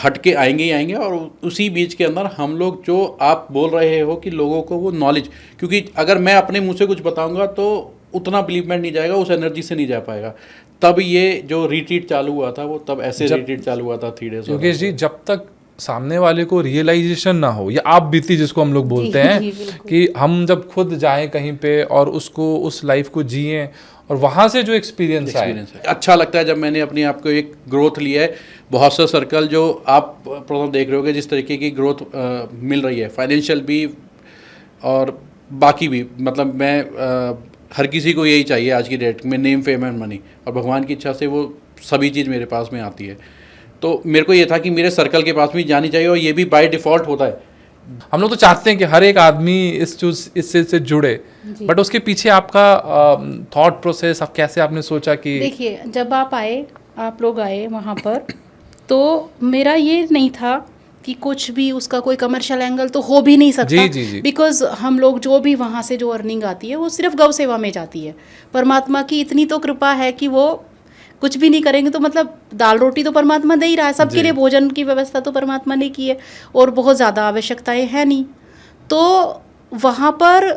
हट के आएंगे ही आएंगे। और उसी बीच के अंदर हम लोग, जो आप बोल रहे हो कि लोगों को वो नॉलेज, क्योंकि अगर मैं अपने मुँह से कुछ बताऊँगा तो उतना बिलीवमेंट नहीं जाएगा, उस एनर्जी से नहीं जा पाएगा। तब ये जो रिट्रीट चालू हुआ था, वो तब ऐसे रिट्रीट चालू हुआ था 3 डेज। योगेश जी, जब तक सामने वाले को रियलाइजेशन ना हो, या आप बीती जिसको हम लोग बोलते हैं, कि हम जब खुद जाएं कहीं पे और उसको, उस लाइफ को जिएं, और वहाँ से जो एक्सपीरियंस आए, अच्छा लगता है। जब मैंने अपने आप को एक ग्रोथ लिया है, बहुत से सर्कल जो आप प्रोग्राम देख रहे होगे, जिस तरीके की ग्रोथ मिल रही है, फाइनेंशियल भी और बाकी भी, मतलब मैं हर किसी को यही चाहिए आज की डेट में, नेम फेम एंड मनी, और भगवान की इच्छा से वो सभी चीज़ मेरे पास में आती है। तो मेरे को ये था कि मेरे सर्कल के पास भी जानी चाहिए, और ये भी बाय डिफ़ॉल्ट होता है। हम लोग तो चाहते हैं कि हर एक आदमी इससे जुड़े, बट उसके पीछे आपका थॉट प्रोसेस, आप कैसे आपने सोचा कि देखिए, जब आप लोग आए वहाँ पर, तो मेरा ये नहीं था कि कुछ भी उसका कोई कमर्शियल एंगल तो हो भी नहीं सकता, जी। बिकॉज हम लोग जो भी वहाँ से जो अर्निंग आती है वो सिर्फ गौ सेवा में जाती है। परमात्मा की इतनी तो कृपा है कि वो कुछ भी नहीं करेंगे तो मतलब दाल रोटी तो परमात्मा दे ही रहा है, सबके लिए भोजन की व्यवस्था तो परमात्मा ने की है, और बहुत ज़्यादा आवश्यकताएं हैं नहीं। तो वहाँ पर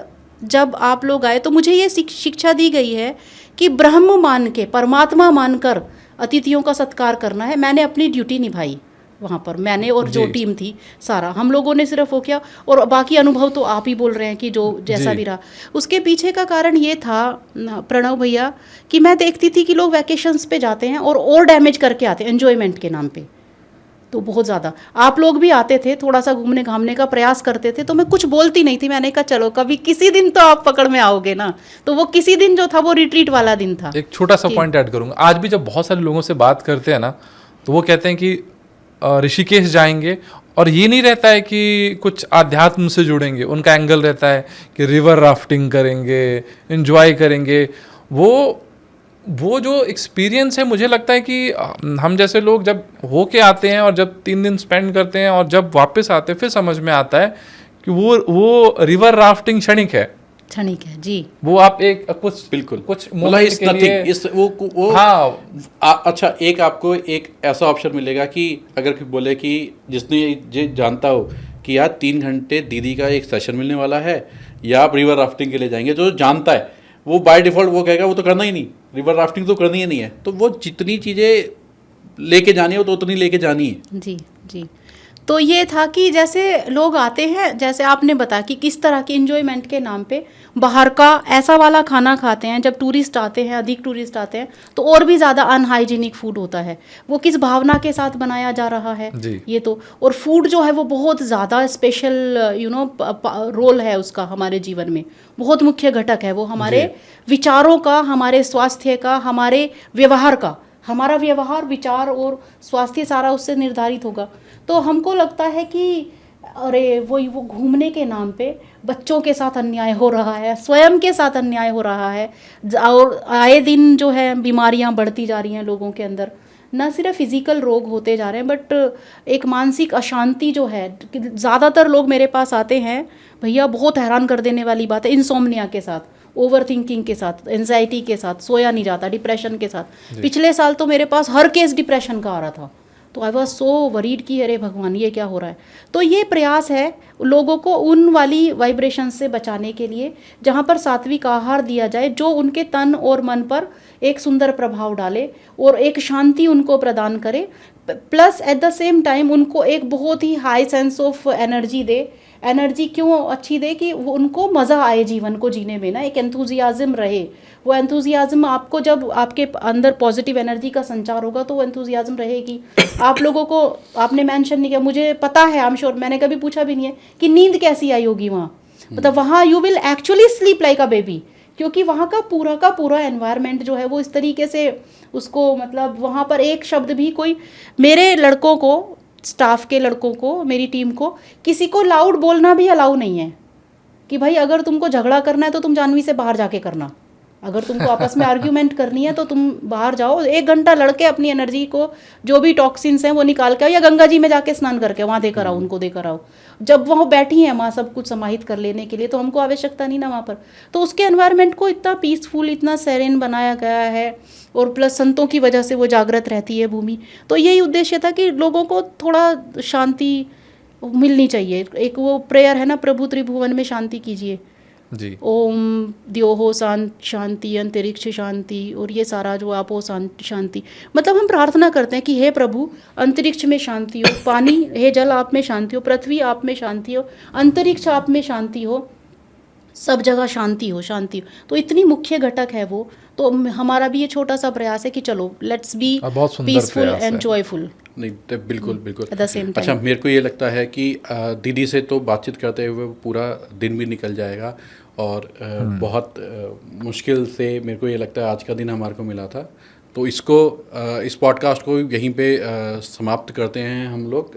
जब आप लोग आए तो मुझे ये शिक्षा दी गई है कि ब्रह्म मान के, परमात्मा मानकर अतिथियों का सत्कार करना है। मैंने अपनी ड्यूटी निभाई वहाँ पर, मैंने और जो टीम थी सारा, हम लोगों ने सिर्फ वो किया, और बाकी अनुभव तो आप ही बोल रहे हैं कि जो जैसा भी रहा। उसके पीछे का कारण ये था प्रणव भैया कि मैं देखती थी कि लोग वैकेशंस पे जाते हैं और डैमेज करके आते हैं एंजॉयमेंट के नाम पे। तो बहुत ज़्यादा आप लोग भी आते थे, थोड़ा सा घूमने घामने का प्रयास करते थे, तो मैं कुछ बोलती नहीं थी। मैंने कहा चलो कभी किसी दिन तो आप पकड़ में आओगे ना। तो वो किसी दिन जो था वो रिट्रीट वाला दिन था। एक छोटा सा पॉइंट ऐड करूंगा, आज भी जब बहुत सारे लोगों से बात करते हैं ना, तो वो कहते हैं कि ऋषिकेश जाएंगे, और ये नहीं रहता है कि कुछ आध्यात्म से जुड़ेंगे, उनका एंगल रहता है कि रिवर राफ्टिंग करेंगे, एंजॉय करेंगे। वो जो एक्सपीरियंस है, मुझे लगता है कि हम जैसे लोग जब होके आते हैं और जब 3 दिन स्पेंड करते हैं और जब वापस आते हैं, फिर समझ में आता है कि वो रिवर राफ्टिंग क्षणिक है जी। वो आप एक कुछ बिल्कुल कुछ मतलब इस नथिंग इस वो हाँ अच्छा, एक आपको एक ऐसा ऑप्शन मिलेगा कि अगर कोई बोले कि जिसने ये जानता हो कि यार 3 घंटे दीदी का एक सेशन मिलने वाला है, या आप रिवर राफ्टिंग के लिए जाएंगे, जो जानता है वो बाय डिफ़ॉल्ट वो कहेगा वो तो करना ही नहीं, रिवर राफ्टिंग तो करनी ही नहीं है। तो वो जितनी चीज़ें लेके जानी हो तो उतनी लेके जानी है। जी। तो ये था कि जैसे लोग आते हैं, जैसे आपने बताया कि किस तरह की एंजॉयमेंट के नाम पे बाहर का ऐसा वाला खाना खाते हैं। जब टूरिस्ट आते हैं, अधिक टूरिस्ट आते हैं, तो और भी ज़्यादा अनहाइजीनिक फूड होता है। वो किस भावना के साथ बनाया जा रहा है ये तो, और फूड जो है वो बहुत ज़्यादा स्पेशल रोल है उसका हमारे जीवन में, बहुत मुख्य घटक है वो, हमारे विचारों का, हमारे स्वास्थ्य का, हमारे व्यवहार का। हमारा व्यवहार, विचार और स्वास्थ्य सारा उससे निर्धारित होगा। तो हमको लगता है कि अरे वो घूमने के नाम पे बच्चों के साथ अन्याय हो रहा है, स्वयं के साथ अन्याय हो रहा है, और आए दिन जो है बीमारियां बढ़ती जा रही हैं लोगों के अंदर। न सिर्फ फिजिकल रोग होते जा रहे हैं, बट एक मानसिक अशांति जो है, ज़्यादातर लोग मेरे पास आते हैं भैया, बहुत हैरान कर देने वाली बात है, इंसोम्निया के साथ, ओवर थिंकिंग के साथ, एंजाइटी के साथ, सोया नहीं जाता, डिप्रेशन के साथ। पिछले साल तो मेरे पास हर केस डिप्रेशन का आ रहा था, तो आई वॉज सो वरीड कि अरे भगवान ये क्या हो रहा है। तो ये प्रयास है लोगों को उन वाली वाइब्रेशन से बचाने के लिए जहाँ पर सात्विक आहार दिया जाए, जो उनके तन और मन पर एक सुंदर प्रभाव डाले और एक शांति उनको प्रदान करे, plus at the same time उनको एक बहुत ही हाई सेंस ऑफ एनर्जी दे। एनर्जी क्यों अच्छी दे कि वो उनको मज़ा आए जीवन को जीने में ना, एक एंथुजियाज़म रहे। वो एंथुजियाज़म आपको, जब आपके अंदर पॉजिटिव एनर्जी का संचार होगा तो वो एंथुजियाज़म रहेगी। आप लोगों को आपने मेंशन नहीं किया, मुझे पता है, आई एम श्योर, मैंने कभी पूछा भी नहीं है कि नींद कैसी आई होगी वहाँ। मतलब वहाँ you will actually sleep like a baby, क्योंकि वहाँ का पूरा एनवायरनमेंट जो है वो इस तरीके से उसको, मतलब वहाँ पर एक शब्द भी कोई, मेरे लड़कों को, स्टाफ के लड़कों को, मेरी टीम को, किसी को लाउड बोलना भी अलाउ नहीं है कि भाई अगर तुमको झगड़ा करना है तो तुम जानवी से बाहर जाके करना, अगर तुमको आपस में आर्ग्यूमेंट करनी है तो तुम बाहर जाओ, 1 घंटा लड़के अपनी एनर्जी को, जो भी टॉक्सिन्स हैं वो निकाल के आओ, या गंगा जी में जाके स्नान करके वहाँ देकर आओ, उनको देकर आओ। जब वहाँ बैठी हैं माँ सब कुछ समाहित कर लेने के लिए, तो हमको आवश्यकता नहीं ना वहाँ पर। तो उसके एनवायरनमेंट को इतना पीसफुल, इतना सेरेन बनाया गया है, और प्लस संतों की वजह से वो जागृत रहती है भूमि। तो यही उद्देश्य था कि लोगों को थोड़ा शांति मिलनी चाहिए। एक वो प्रेयर है ना, प्रभु त्रिभुवन में शांति कीजिए जी, ओम द्योहो शांति, अंतरिक्ष शांति, और ये सारा जो आपो शांति, मतलब हम प्रार्थना करते हैं कि हे प्रभु अंतरिक्ष में शांति हो, पानी, हे जल आप में शांति हो, पृथ्वी आप में शांति हो, अंतरिक्ष आप में शांति हो, सब जगह शांति हो, शांति हो। तो इतनी मुख्य घटक है वो। तो हमारा भी ये छोटा सा प्रयास है कि चलो लेट्स बी बहुत सुंदर पीसफुल प्रयास है। And joyful. नहीं तो बिल्कुल बिल्कुल At the same time. अच्छा, मेरे को ये लगता है कि दीदी से तो बातचीत करते हुए पूरा दिन भी निकल जाएगा और बहुत मुश्किल से मेरे को ये लगता है आज का दिन हमारे को मिला था। तो इसको इस पॉडकास्ट को यहीं पे समाप्त करते हैं हम लोग।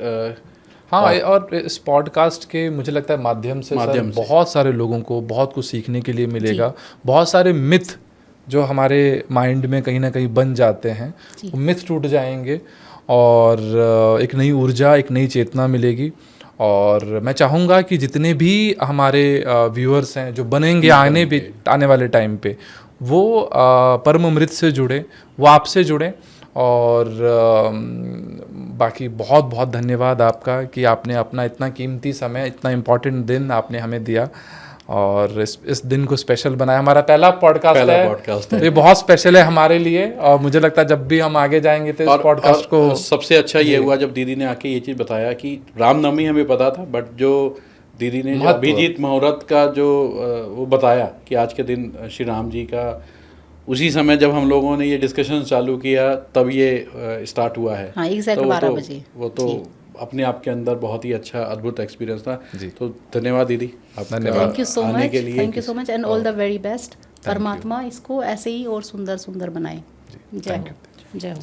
हाँ, और इस पॉडकास्ट के मुझे लगता है माध्यम से बहुत सारे लोगों को बहुत कुछ सीखने के लिए मिलेगा। बहुत सारे मिथ जो हमारे माइंड में कहीं ना कहीं बन जाते हैं, वो मिथ टूट जाएंगे और एक नई ऊर्जा, एक नई चेतना मिलेगी। और मैं चाहूँगा कि जितने भी हमारे व्यूअर्स हैं जो बनेंगे आने वाले टाइम पे, वो परम अमृत से जुड़े, वो आपसे जुड़े। और बाकी बहुत बहुत धन्यवाद आपका कि आपने अपना इतना कीमती समय, इतना इम्पोर्टेंट दिन आपने हमें दिया और इस दिन को स्पेशल बनाया। हमारा पहला पॉडकास्ट है, तो ये बहुत स्पेशल है हमारे लिए। और मुझे लगता है जब भी हम आगे जाएंगे तो इस पॉडकास्ट को सबसे अच्छा ये हुआ जब दीदी ने आके ये चीज़ बताया कि रामनवमी हमें पता था, बट जो दीदी ने अभिजीत मुहूर्त का जो वो बताया कि आज के दिन श्री राम जी का, उसी समय जब हम लोगों ने ये डिस्कशन चालू किया तब ये स्टार्ट हुआ है। हाँ, एग्जैक्ट 12 बजे। वो तो अपने आप के अंदर बहुत ही अच्छा अद्भुत एक्सपीरियंस था। तो धन्यवाद दीदी, धन्यवाद, thank you so much and all the very best. परमात्मा इसको ऐसे ही और सुंदर सुंदर बनाए। जय हो, जय हो।